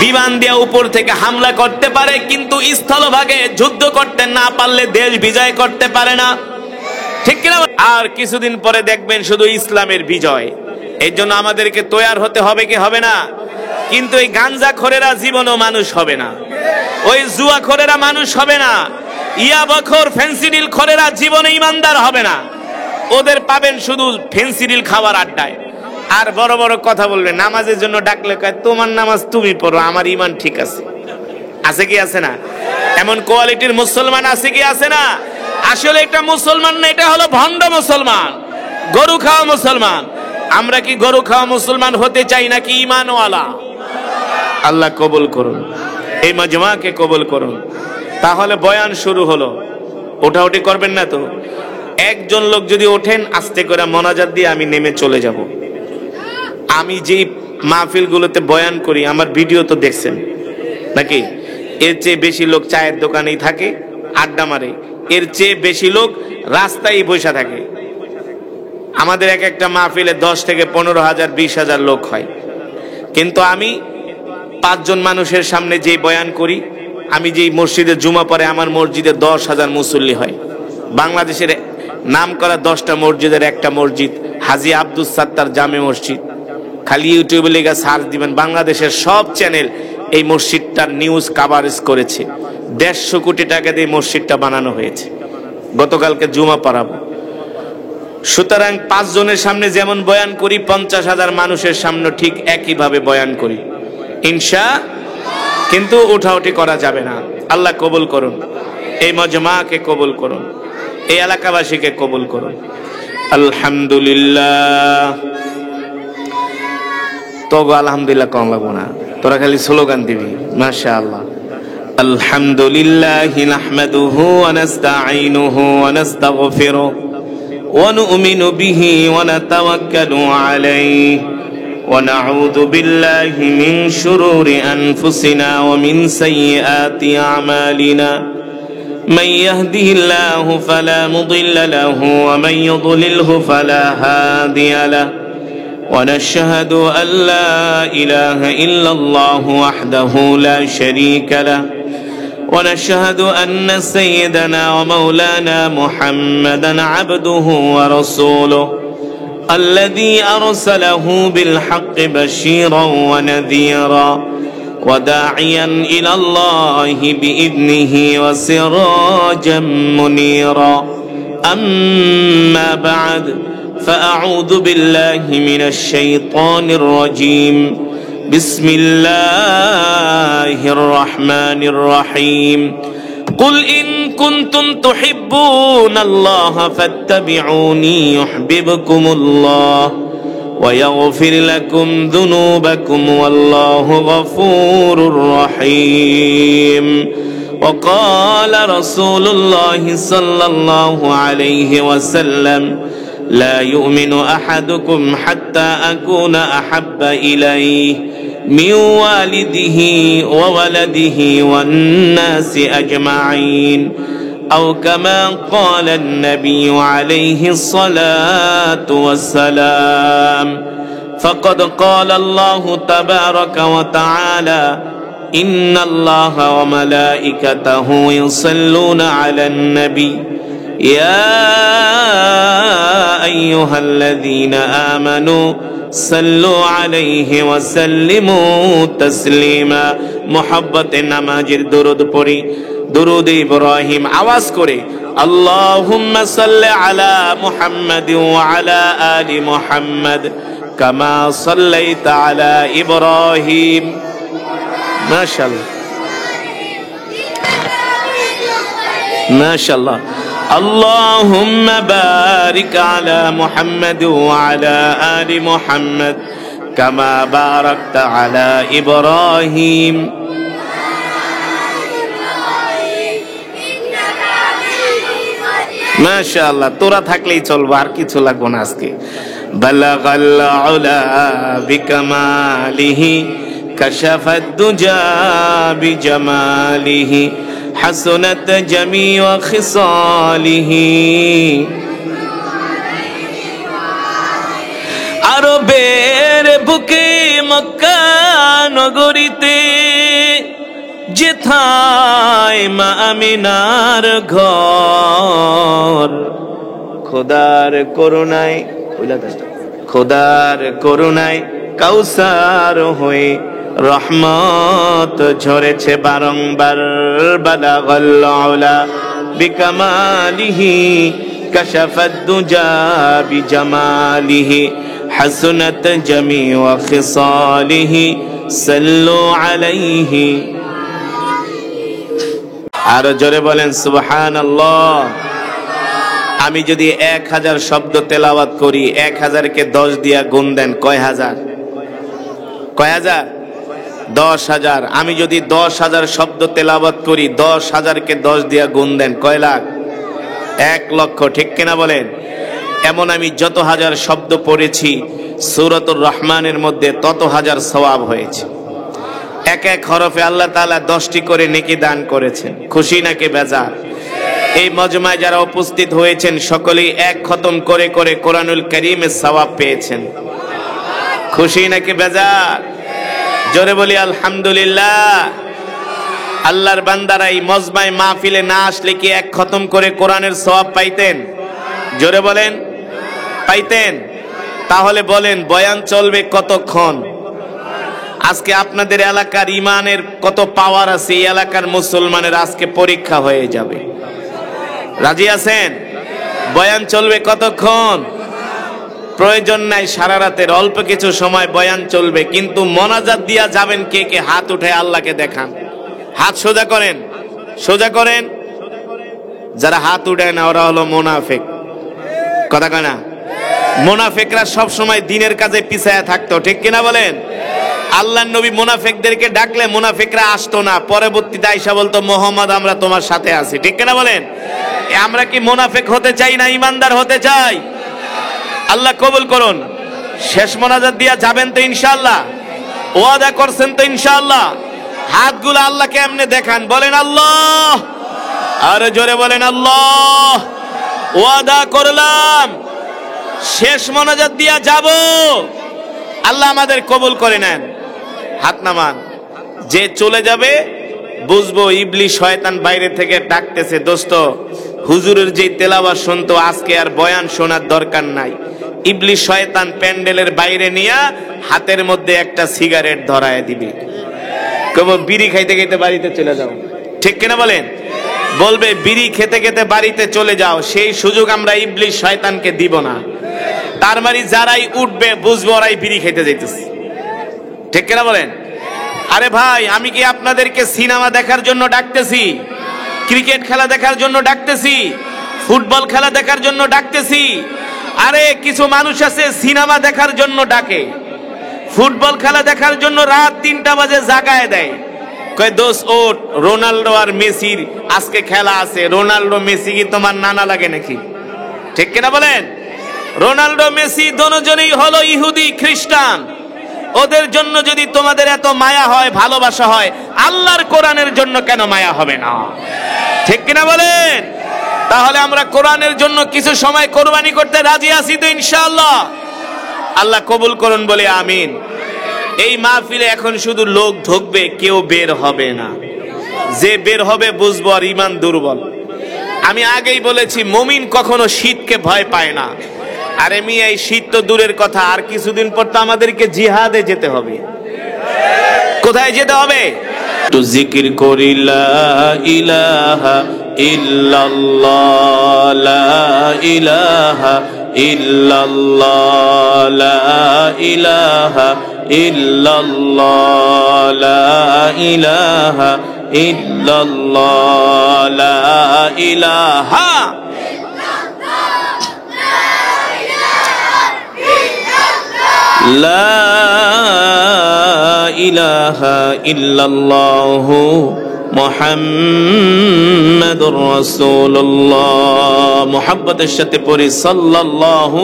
বিমান দিয়ে উপর থেকে হামলা করতে পারে, কিন্তু স্থলভাগে যুদ্ধ করতে না পারলে দেশ বিজয় করতে পারে না, ঠিক কিনা? আর কিছুদিন পরে দেখবেন শুধু ইসলামের বিজয়। এই জন্য আমাদেরকে তৈয়ার হতে হবে কি হবে না? কিন্তু এই গাঞ্জাখোরেরা জীবনও মানুষ হবে না, ওই জুয়াখোরেরা মানুষ হবে না, ইয়াবাখোর ফেন্সিডিল খোরেরা জীবনে ইমানদার হবে না। ওদের পাবেন শুধু ফেন্সিডিল খাবার আড্ডায়, আর বড় বড় কথা বলবে। নামাজের জন্য ডাকলে কয়, তোমার নামাজ তুমি পড়ো, আমার ইমান ঠিক আছে। আছে কি আছে না? এমন কোয়ালিটির মুসলমান আছে কি আছে না? আসলে এটা মুসলমান না, এটা হলো ভণ্ড মুসলমান, গরু খাওয়া মুসলমান। আমরা কি গরু খাওয়া মুসলমান হতে চাই নাকি ইমানওয়ালা? আল্লাহ কবুল করুন, এই মাজমাকে কবুল করুন। তাহলে বয়ান শুরু হলো, ওঠাউঠি করবেন না তো। একজন লোক যদি ওঠেন, আস্তে করে মোনাজাত দিয়ে আমি নেমে চলে যাব। আমি যেই মাহফিলগুলোতে বয়ান করি, আমার ভিডিও তো দেখছেন নাকি? এর চেয়ে বেশি লোক চায়ের দোকানেই থাকে, আড্ডা মারে। এর চেয়ে বেশি লোক রাস্তায় বসে থাকে। আমাদের এক একটা মাহফিলে 10 থেকে 15,000 20,000 লোক হয়, কিন্তু আমি 5 জন মানুষের সামনে যে বয়ান করি, আমি যেই মসজিদে জুমা পড়ে, আমার মসজিদে 10,000 মুসল্লি হয়। বাংলাদেশের নাম করা 10টা মসজিদের একটা মসজিদ হাজী আব্দুল সাত্তার জামে মসজিদ। খালি ইউটিউবে লেগে সার্চ দিবেন, বাংলাদেশের সব চ্যানেল এই মসজিদটার নিউজ কাভারেজ করেছে। 150 কোটি টাকা দিয়ে মসজিদটা বানানো হয়েছে। গতকালকে জুমা পড়াবো। সুতরাং 5 জনের সামনে যেমন বয়ান করি, 50,000 মানুষের সামনে ঠিক একইভাবে বয়ান করি ইনশাআল্লাহ। কিন্তু উঠাউঠি করা যাবে না। আল্লাহ কবুল করুন, এই মজমাকে কবুল করুন, এই এলাকাবাসীকে কবুল করুন। আলহামদুলিল্লাহ। তো আলহামদুলিল্লাহ কম লাগবো না, তোরা খালি স্লোগান দিবি। মাশাআল্লাহ। আলহামদুলিল্লাহ নাহমাদুহু ওয়া নাস্তাঈনুহু ওয়া নাস্তাগফিরুহু ওয়া নু'মিনু বিহি ওয়া নাতাওয়াক্কালু আলাইহি ওয়া নাউযু বিল্লাহি মিন শুরুরি আনফুসিনা ওয়া মিন সাইয়্যাতি আমালিনা। من يهده الله فلا مضل له ومن يضلله فلا هادي له ونشهد أن لا إله إلا الله وحده لا شريك له ونشهد أن سيدنا ومولانا محمدا عبده ورسوله الذي أرسله بالحق بشيرا ونذيرا وداعيا إلى الله بإذنه وسراجا منيرا. أما بعد فأعوذ بالله من الشيطان الرجيم. بسم الله الرحمن الرحيم. قل إن কুনতুম তুহিব্বুনাল্লাহ ফাত্তাবিউনি ইউহিব্বুকুমুল্লাহ ওয়া ইয়াগফির লাকুম যুনুবাকুম ওয়াল্লাহু গফুরুর রহিম। وقال رسول الله صلى الله عليه وسلم لا يؤمن أحدكم حتى أكون أحب إليه من والده وولده والناس أجمعين أو كما قال النبي عليه الصلاة والسلام فقد قال الله تبارك وتعالى إن الله وملائكته يصلون على النبي يا أيها الذين آمنوا صلوا عليه وسلموا تسليما। محبت নামাজের দরুদ পড়ি, দরুদ ইব্রাহিম আওয়াজ করে আল্লাহুম্মা সাল্লি আলা মুহাম্মাদ ওয়া আলা আলি মুহাম্মাদ কামা সাল্লাইতা আলা ইব্রাহিম। মাশাআল্লাহ মাশাআল্লাহ। আল্লাহুম্মা বারিক আলা মুহাম্মাদ ওয়া আলা আলি মুহাম্মাদ কামা বারাকতা আলা ইব্রাহিম। মাশাআল্লাহ, তোরা থাকলেই চলবে, আর কিছু লাগবে না আজকে। বালাগাল উলা বিকামালিহি কাশাফাদ দুজা বিজামালিহি হাসনাত জামিউ খিসালিহি। আরবের বুকে মক্কা নগরীতে যেথায় মা আমিনার ঘর, খোদার করুণায় খোদার করুণায় কাউসার হয়ে রহমত ঝরেছে বারংবার। বালাগাল উলা বিকামালিহি কাশাফাদ দুজা বিজামালিহি হাসনাত জামিউ খিসালিহি সাল্লু আলাইহি। আর জোরে বলেন সুবহানাল্লাহ। আমি যদি 1000 শব্দ তেলাওয়াত করি, 1000-কে 10 দিয়া গুণ দেন, কয় হাজার? কয় হাজার? 10,000। আমি যদি 10,000 শব্দ তেলাওয়াত করি, 10,000-কে 10 দিয়া গুণ দেন, কয় লাখ? 1 লক্ষ। ঠিক কিনা বলেন? এমন আমি যত হাজার শব্দ পড়েছি সূরাতুর রহমানের মধ্যে তত হাজার সওয়াব হয়েছে। এক এক হরফে আল্লাহ তাআলা 10টি করে নেকি দান করেছেন। খুশি নাকি বেজার? এই মজমায় যারা উপস্থিত হয়েছেন সকলেই এক খতম করে করে কোরআনুল কারীমের সওয়াব পেয়েছেন। খুশি নাকি বেজার? জোরে বলি আলহামদুলিল্লাহ। আল্লাহর বান্দারা এই মজমায় মাহফিলে না আসলে কি এক খতম করে কোরআনের সওয়াব পাইতেন? জোরে বলেন, পাইতেন? তাহলে বলেন বয়ান চলবে কতক্ষণ? আজকে আপনাদের এলাকার ইমানের কত পাওয়ার আছে, এই এলাকার মুসলমানের আজকে পরীক্ষা হয়ে যাবে। রাজি আছেন? বয়ান চলবে কতক্ষণ? প্রয়োজন নাই সারা রাতের, অল্প কিছু সময় বয়ান চলবে, কিন্তু মোনাজাত দিয়া যাবেন কে কে? হাত উঠে আল্লাহকে দেখান। হাত সোজা করেন, সোজা করেন। যারা হাত উঠায় না ওরা হলো মুনাফিক। কথা কয় না? মুনাফিকরা সব সময় দিনের কাজে পিছায়া থাকতো। ঠিক কিনা বলেন? আল্লাহর নবী মুনাফিকদেরকে ডাকলে মুনাফিকরা আসতো না, পরবর্তীতে আয়েশা বলতো মুহাম্মদ আমরা তোমার সাথে আছি। ঠিক কিনা বলেন? আমরা কি মুনাফিক হতে চাই না ইমানদার হতে চাই? আল্লাহ কবুল করুন। শেষ মোনাজাত দিয়া যাবেন তো ইনশাআল্লাহ? ওয়াদা করছেন তো ইনশাআল্লাহ? হাতগুলো আল্লাহকে এমনি দেখান, বলেন আল্লাহ। আর জোরে বলেন আল্লাহ। ওয়াদা করলাম শেষ মোনাজাত দিয়া যাব, আল্লাহ আমাদের কবুল করে নেন। হাত নামান। যে চলে যাবে বুঝবো ইবলিশ শয়তান বাইরে থেকে ডাকতেছে, দোস্ত হুজুরের যে তেলাওয়াত শুনতো আজকে আর বয়ান শোনার দরকার নাই। ইবলিশ শয়তান প্যান্ডেলের বাইরে নিয়ে হাতের মধ্যে একটা সিগারেট ধরায় দিবে, কবে বিড়ি খাইতে খাইতে বাড়িতে চলে যাও। ঠিক কিনা বলেন? বলবে বিড়ি খেতে খেতে বাড়িতে চলে যাও। সেই সুযোগ আমরা ইবলিশ শয়তানকে দিব না। তার মানে যারাই উঠবে বুঝবো ওরাই বিড়ি খেতে যাইতেছে। ঠিক কিনা বলেন? আরে ভাই, আমি কি আপনাদেরকে সিনেমা দেখার জন্য ডাকতেছি? ক্রিকেট খেলা দেখার জন্য ডাকতেছি, ফুটবল খেলা দেখার জন্য ডাকতেছি। আরে কিছু মানুষ আছে সিনেমা দেখার জন্য ডাকে, ফুটবল খেলা দেখার জন্য রাত 3টা বাজে জাগায় দেয়, কয় দোস্ত ওঠ, রোনাল্ডো আর মেসির আজকে খেলা আছে। রোনাল্ডো মেসি কি তোমার নানা লাগে নাকি? ঠিক কিনা বলেন? রোনাল্ডো মেসি দুজনেই হলো ইহুদি খ্রিস্টান। ওদের জন্য যদি তোমাদের এত মায়া হয়, ভালোবাসা হয়, আল্লাহর কোরআনের জন্য কেন মায়া হবে না? ঠিক কিনা বলেন? তাহলে আমরা কোরআনের জন্য কিছু সময় কোরবানি করতে রাজি আছি তো ইনশাআল্লাহ? আল্লাহ কবুল করুন বলে আমিন। এই মাহফিলে এখন শুধু লোক ঢুকবে, কেউ বের হবে না। যে বের হবে বুঝবো আর ঈমান দুর্বল। আমি আগেই বলেছি মুমিন কখনো শীতকে ভয় পায় না। আরে মিয়া, এই শীত তো দূরের কথা, আর কিছুদিন পর তো আমাদেরকে জিহাদে যেতে হবে। কোথায় যেতে হবে? তো জিকির করি লা ইলাহা ইল্লাল্লাহ, লা ইলাহা ইল্লাল্লাহ, লা ইলাহা ইল্লাল্লাহ, লা ইলাহা ইল্লাল্লাহ, লা ইলাহা লা ইলাহা ইল্লাল্লাহু মুহাম্মাদুর রাসূলুল্লাহ। মুহাব্বতের সাথে পড়ি সাল্লাল্লাহু।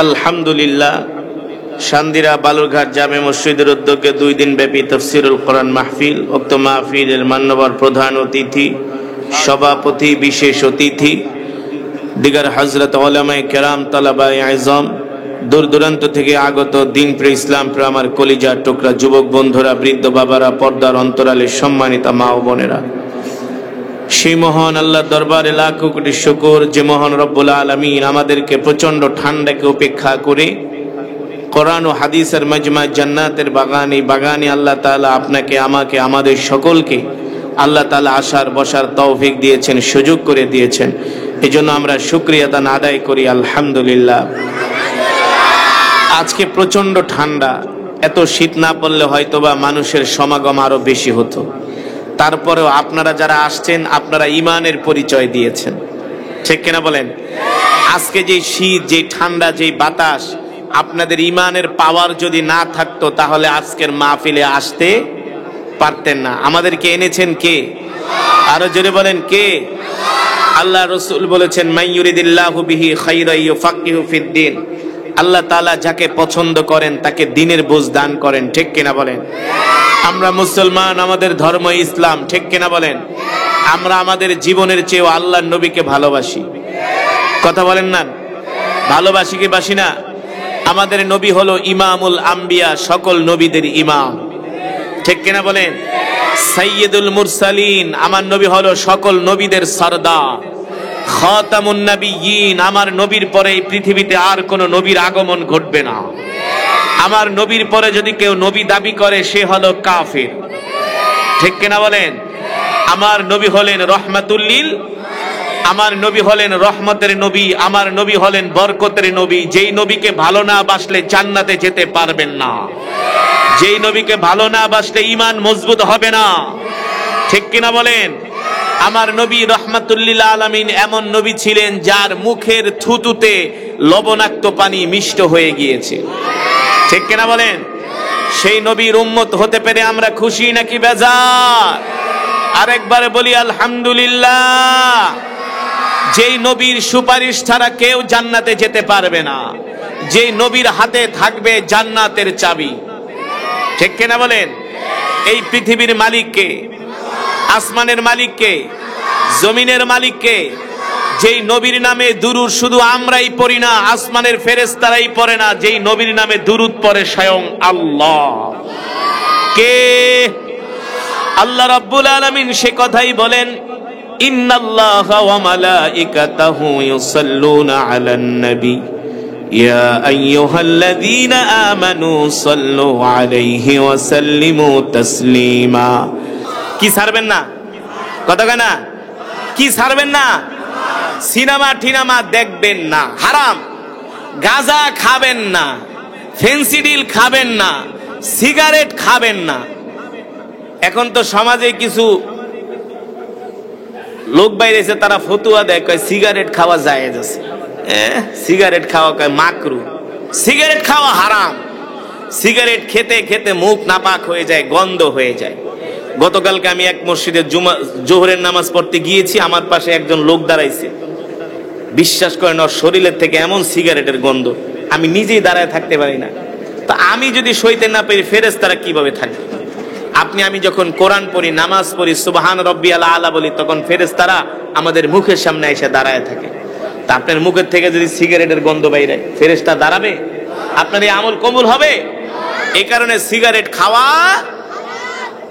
আলহামদুলিল্লাহ, শান্দিরা বালুরঘাট জামে মসজিদের উদ্যোগে 2 দিন ব্যাপী তাফসীরুল কোরআন মাহফিল। উক্ত মাহফিলের মান্যবর প্রধান অতিথি, সভাপতি, বিশেষ অতিথি, দিগার হযরত উলামায়ে কেরাম, তালাবায়ে আযম, দূর দূরান্ত থেকে আগত দিনপ্রিয় ইসলামপ্রিয় আমার কলিজার টুকরা যুবক বন্ধুরা, বৃদ্ধ বাবারা, পর্দার অন্তরালে সম্মানিত মা ও বোনেরা, সেই মহান আল্লাহর দরবারে লাখো কোটি শুকর যে মহান রব্বুল আলামিন আমাদেরকে প্রচন্ড ঠান্ডাকে উপেক্ষা করে কোরআন ও হাদিসের মজমা জান্নাতের বাগানে আল্লাহ তাআলা আপনাকে, আমাকে, আমাদের সকলকে আল্লাহ তাআলা আসার বসার তৌফিক দিয়েছেন, সুযোগ করে দিয়েছেন। এজন্য আমরা শুকরিয়া আদায় করি আলহামদুলিল্লাহ। আজকে প্রচন্ড ঠান্ডা, এত শীত না পড়লে হয়তোবা মানুষের সমাগম আরো বেশি হতো। তারপরেও আপনারা যারা আসছেন, আপনারা ঈমানের পরিচয় দিয়েছেন। ঠিক কিনা বলেন? আজকে যে শীত, যে ঠান্ডা, যে বাতাস, আপনাদের ঈমানের পাওয়ার যদি না থাকতো তাহলে আজকের মাহফিলে আসতে পারতেন না। আমাদেরকে এনেছেন কে? আরো জোরে বলেন কে? আল্লাহ রাসূল বলেছেন, মাইয়ুরিদিল্লাহু বিহি খায়রান ইউফাক্কিহু ফিদ্দিন। আল্লাহ তাআলা যাকে পছন্দ করেন তাকে দ্বীনের বুঝ দান করেন। ঠিক কিনা বলেন? আমরা মুসলমান, আমাদের ধর্ম ইসলাম। ঠিক কিনা বলেন? আমরা আমাদের জীবনের চেয়েও আল্লাহর নবীকে ভালোবাসি। কথা বলেন না? ভালোবাসি কি বাসি না? আমাদের নবী হলো ইমামুল আম্বিয়া, সকল নবীদের ইমাম। ঠিক কিনা বলেন? সাইয়্যিদুল মুরসালিন, আমার নবী হলো সকল নবীদের সরদার। খাতামুন নবিয়্যিন, আমার নবীর পরে এই পৃথিবীতে আর কোন নবীর আগমন ঘটবে না। আমার নবীর পরে যদি কেউ নবী দাবি করে সে হলো কাফির। ঠিক কিনা বলেন? আমার নবী হলেন রহমাতুল লিল, আমার নবী হলেন রহমতের নবী, আমার নবী হলেন বরকতের নবী। যেই নবীকে ভালো না বাসলে জান্নাতে যেতে পারবেন না, যেই নবীকে ভালো না বাসলে ঈমান মজবুত হবে না। ঠিক কিনা বলেন? আমার নবী রহমাতুল লিল আলামিন এমন নবী ছিলেন যার মুখের থুতুতে লবণাক্ত পানি মিষ্ট হয়ে গিয়েছে। ঠিক কিনা বলেন? সেই নবীর উম্মত হতে পেরে আমরা খুশি নাকি বেজার? আরেকবার বলি আলহামদুলিল্লাহ। যেই নবীর সুপারিশ ছাড়া কেউ জান্নাতে যেতে পারবে না, যেই নবীর হাতে থাকবে জান্নাতের চাবি। ঠিক কিনা বলেন? এই পৃথিবীর মালিককে, আসমানের মালিককে, জমিনের মালিককে, যেই নবীর নামে দুরূদ শুধু আমরাই পড়ি না, আসমানের ফেরেশতারাই পড়ে না, যেই নবীর নামে দুরূদ পড়ে স্বয়ং আল্লাহ। কে? আল্লাহ রাব্বুল আলামিন সে কথাই বলেন, ইন্নাল্লাহা ওয়া মালাইকাতাহু ইউসাল্লুনা আলান নবী ইয়া আইয়ুহাল্লাযীনা আমানু সাল্লু আলাইহি ওয়া সাল্লিমু তাসলিমা। কি ছাড়বেন না? কথা কয় না? কি ছাড়বেন না? সিনেমা টিনেমা দেখবেন না, হারাম। গাঁজা খাবেন না, ফেন্সিডিল খাবেন না, সিগারেট খাবেন না। এখন তো সমাজে কিছু লোক বাইরে এসে তারা ফতুয়া দেয়, কয় সিগারেট খাওয়া জায়েজ আছে, সিগারেট খাওয়া কয় মাকরু, সিগারেট খাওয়া হারাম। সিগারেট খেতে খেতে মুখ নাপাক হয়ে যায়, গন্ধ হয়ে যায়। গতকালকে আমি এক মসজিদে জোহরের নামাজ পড়তে গিয়েছি, আমার পাশে একজন লোক দাঁড়াইছে, বিশ্বাস করেন ওর শরীরের থেকে এমন সিগারেটের গন্ধ, আমি নিজেই দাঁড়ায় থাকতে পারি না। তা আমি যদি সইতে না পারি ফেরেশতারা কিভাবে থাকবে? আমি যখন কোরআন পড়ি, নামাজ পড়ি, সুবহান রাব্বিয়াল আলা বলি, তখন ফেরেশতারা আমাদের মুখের সামনে এসে দাঁড়ায় থাকে। তা আপনার মুখের থেকে যদি সিগারেটের গন্ধ বাইরে, ফেরেশতা দাঁড়াবে? আপনার এই আমল কবুল হবে? এই কারণে সিগারেট খাওয়া,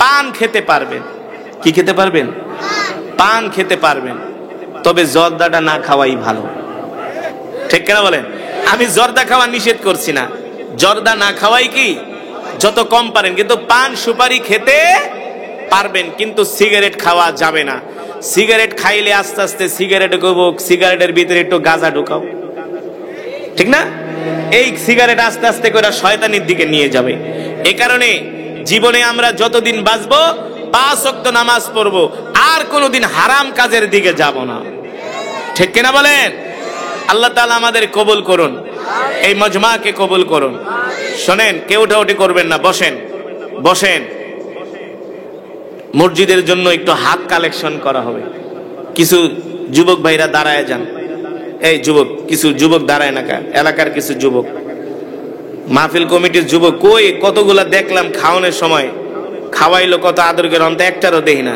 পান খেতে পারবেন। কি খেতে পারবেন? পান খেতে পারবেন, তবে জর্দাটা না খাওয়াই ভালো। ঠিক কিনা বলেন? আমি জর্দা খাওয়া নিষেধ করছি না, জর্দা না খাওয়াই কি যত কম পারেন, কিন্তু পান সুপারি খেতে পারবেন, কিন্তু সিগারেট খাওয়া যাবে না। সিগারেট খাইলে আস্তে আস্তে সিগারেটের ভিতরে একটু গাঁজা ঢুকাও, ঠিক না? এই সিগারেট আস্তে আস্তে করে শয়তানির দিকে নিয়ে যাবে। এ কারণে জীবনে আমরা যতদিন বাঁচবো 5 ওয়াক্ত নামাজ পড়বো, আর কোনোদিন হারাম কাজের দিকে যাব না। ঠিক কিনা বলেন? আল্লাহ তাআলা আমাদের কবুল করুন, এই মজমাকে কবুল করুন। শোনেন, কেউ উঠাউঠি করবেন না, বসেন বসেন। মসজিদের জন্য একটু হাত কালেকশন করা হবে। কিছু যুবক ভাইরা দাঁড়ায় যান। এই যুবক, কিছু যুবক দাঁড়ায় না, এলাকার কিছু যুবক, মাহফিল কমিটির যুবক কই, কতগুলা দেখলাম খাওয়ানোর সময় খাওয়াইলো, কত আদর করে, অন্ত একটারও দেখি না।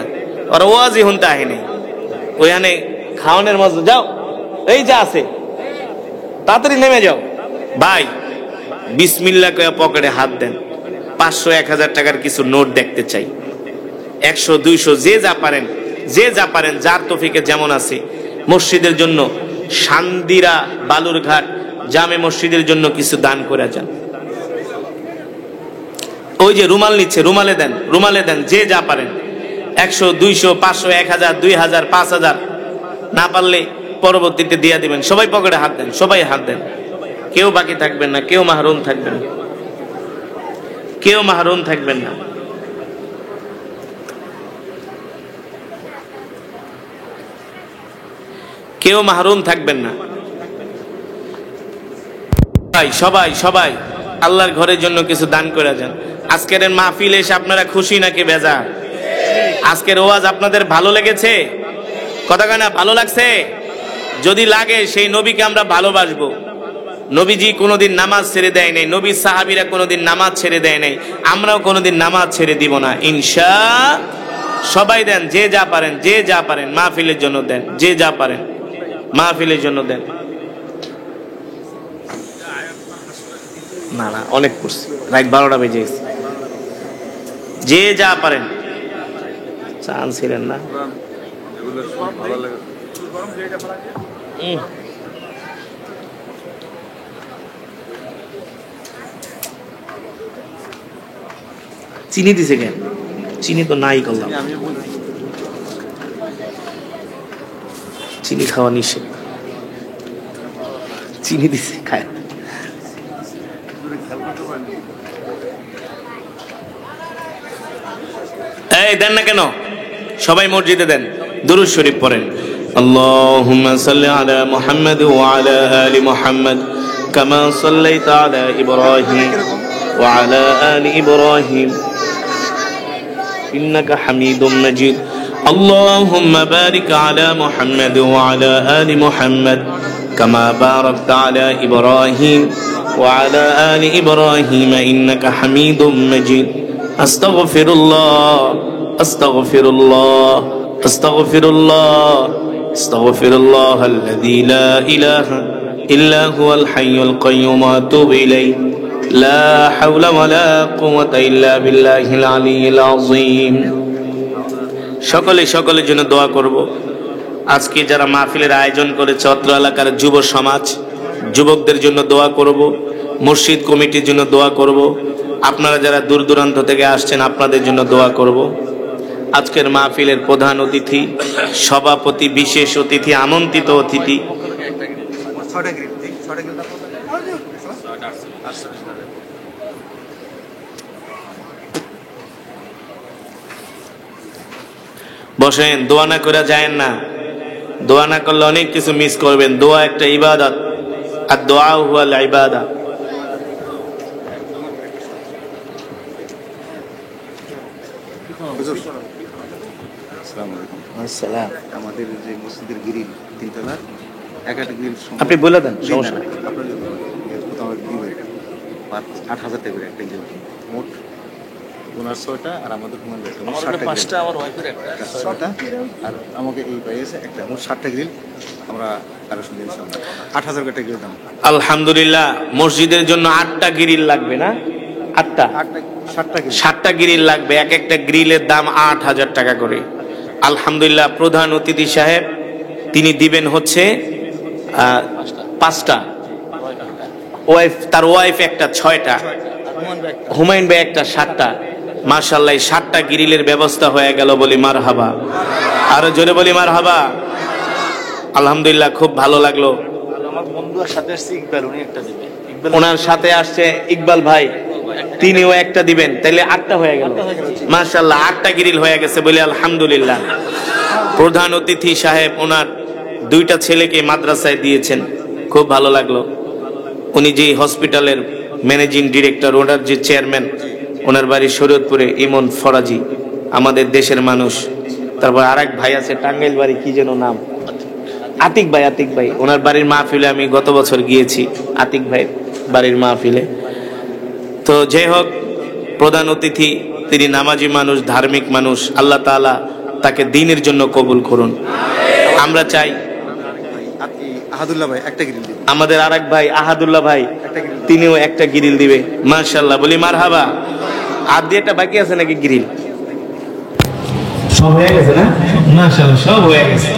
ওরা ওয়াজি হুনতে আহেনি, ওইখানে খাওয়ানোর মজা। যাও, এই যা আছে তাড়াতাড়ি নেমে যাও। ভাই বিসমিল্লাহ কয়ে পকেটে হাত দেন, 500 1000 টাকার কিছু নোট দেখতে চাই। 100 200 যে যা পারেন, যে যা পারেন, যার তৌফিকে যেমন আছে। মসজিদের জন্য, শান্দিরা বালুরঘাট জামে মসজিদের জন্য কিছু দান করে যান। ওই যে রুমাল নিচ্ছে, রুমালে দেন, রুমালে দেন, যে যা পারেন। 100 200 500 1000 2000 5000, না পারলে পরবর্তীতে দিয়ে দিবেন। সবাই পকেটে হাত দেন, সবাই হাত দেন, কেউ বাকি থাকবেন না, কেউ মাহরুম থাকবেন না, কেউ মাহরুম থাকবেন না। কেউ মাহরুম থাকবেন না। সবাই সবাই আল্লাহর ঘরের জন্য কিছু দান করে যান। আজকের মাহফিল এসে আপনারা খুশি নাকি বেজার? আজকের ওয়াজ আপনাদের ভালো লেগেছে? কথা কয় না, ভালো লাগছে? যদি লাগে, সেই নবীকে আমরা ভালোবাসবো। নবীজি কোনোদিন নামাজ ছেড়ে দেয় নাই, নবীর সাহাবীরা কোনোদিন নামাজ ছেড়ে দেয় নাই, আমরাও কোনোদিন নামাজ ছেড়ে দিব না ইনশাআল্লাহ। সবাই দেন, যে যা পারেন, যে যা পারেন, মাহফিলের জন্য দেন, যে যা পারেন, মাহফিলের জন্য দেন। না না, অনেক করছি, রাত 12টা বেজে গেছে। যে যা পারেন, চান ছিলেন না। চিনি দিছে কেন? চিনি তো নাই করলাম, চিনি খাওয়া নিষেধ। চিনি দিছে, খায়। এই দেন না কেন? সবাই মসজিদে দেন, দুরূদ শরীফ পড়েন। আল্লাহুম্মা সাল্লি আলা মুহাম্মাদ ওয়া আলা আলি মুহাম্মাদ কামা সাল্লাইতা আলা ইব্রাহিম ওয়া আলা আলি ইব্রাহিম ইন্নাকা হামিদুম মাজিদ। আল্লাহুম্মা বারিক আলা মুহাম্মাদ ওয়া আলা আলি মুহাম্মাদ কামা বারাকতা আলা ইব্রাহিম ওয়া আলা আলি ইব্রাহিম ইন্নাকা হামিদুম মাজিদ। আস্তাগফিরুল্লাহ আস্তাগফিরুল্লাহ আস্তাগফিরুল্লাহ আস্তাগফিরুল্লাহ আল্লাযী লা ইলাহা ইল্লা হুয়াল হাইয়ুল কাইয়্যুম ওয়া আতুবু ইলাইহি লা হাওলা ওয়া লা কুওয়াতা ইল্লা বিল্লাহিল আলিয়্যিল আযীম। সকলের জন্য দোয়া করব। আজকে যারা মাহফিলের আয়োজন করেছে, অত্র এলাকার যুব সমাজ, যুবকদের জন্য দোয়া করব, মসজিদ কমিটির জন্য দোয়া করব, আপনারা যারা দূর দূরান্ত থেকে আসছেন আপনাদের জন্য দোয়া করব। আজকের মাহফিলের প্রধান অতিথি, সভাপতি, বিশেষ অতিথি, আমন্ত্রিত অতিথি, বসেন, দোয়া না করে যায়েন না। দোয়া না করলে অনেক কিছু মিস করবেন। দোয়া একটা ইবাদত, আর দোয়া হুয়াল ইবাদা। আসসালাম। আমাদের যে মসজিদের গ্রিল 3 তলা, একটা গ্রিল আপনি বলে দেন, সমস্যা নেই। আপনার কোথাও দিবেন 8,000 টাকা করে একটা গ্রিল, মোট ওনার 6টা আর আমাদের মোট 5টা, আমার ওয়াইফের একটা 6টা, আর আমাকে এই পাইয়েছে একটা, মোট 7টা গ্রিল আমরা কালেকশন দিয়েছি। 8,000 টাকা গ্রিল দাম। আলহামদুলিল্লাহ, মসজিদের জন্য 8টা গ্রিল লাগবে না? 8টা 7টা গ্রিল লাগবে। এক একটা গ্রিলের দাম 8,000 টাকা করে। আলহামদুলিল্লাহ, প্রধান অতিথি সাহেব তিনি দিবেন হচ্ছে 5টা, ওয়াইফ, তার ওয়াইফ একটা 6টা, হুমায়ুন ভাই একটা 7টা। মাশাআল্লাহ, 7টা গ্রিলের ব্যবস্থা হয়ে গেল, বলি মারহাবা। আরো জোরে বলি মারহাবা। আলহামদুলিল্লাহ, খুব ভালো লাগলো। আমার বন্ধুর সাথে আসছে ইকবাল, উনি একটা দিবে। ওনার সাথে আসছে ইকবাল ভাই, তিনিও একটা দিবেন, তাইলে 8টা হয়ে গেল। মাশাআল্লাহ, 8টা গ্রিল হয়ে গেছে, বলি আলহামদুলিল্লাহ। প্রধান অতিথি সাহেব ওনার 2টা ছেলেকে মাদ্রাসায় দিয়েছেন, খুব ভালো লাগলো। উনি যে হসপিটালের ম্যানেজিং ডিরেক্টর, ওনার যে চেয়ারম্যান, ওনার বাড়ি শরীয়তপুরে, ইমন ফরাজি, আমাদের দেশের মানুষ। তারপর আরেক ভাই আছে টাঙ্গাইল বাড়ি, কি যেন নাম, আতিক ভাই। আতিক ভাই, ওনার বাড়ির মাহফিলে আমি গত বছর গিয়েছি, আতিক ভাই বাড়ির মাহফিলে। তো যাই হোক, প্রধান অতিথি তিনি নামাজি মানুষ, ধার্মিক মানুষ। আল্লাহ তাআলা তাকে দ্বীনের জন্য কবুল করুন। আমরা চাই আহাদুল্লাহ ভাই একটা গ্রিল দিবে। আমাদের আরেক ভাই আহাদুল্লাহ ভাই, তিনিও একটা গ্রিল দিবে। মাশাআল্লাহ, বলি মারহাবা। আর দিয়ে একটা বাকি আছে নাকি গ্রিল? সব হয়ে গেছে না? মাশাআল্লাহ, সব হয়ে গেছে।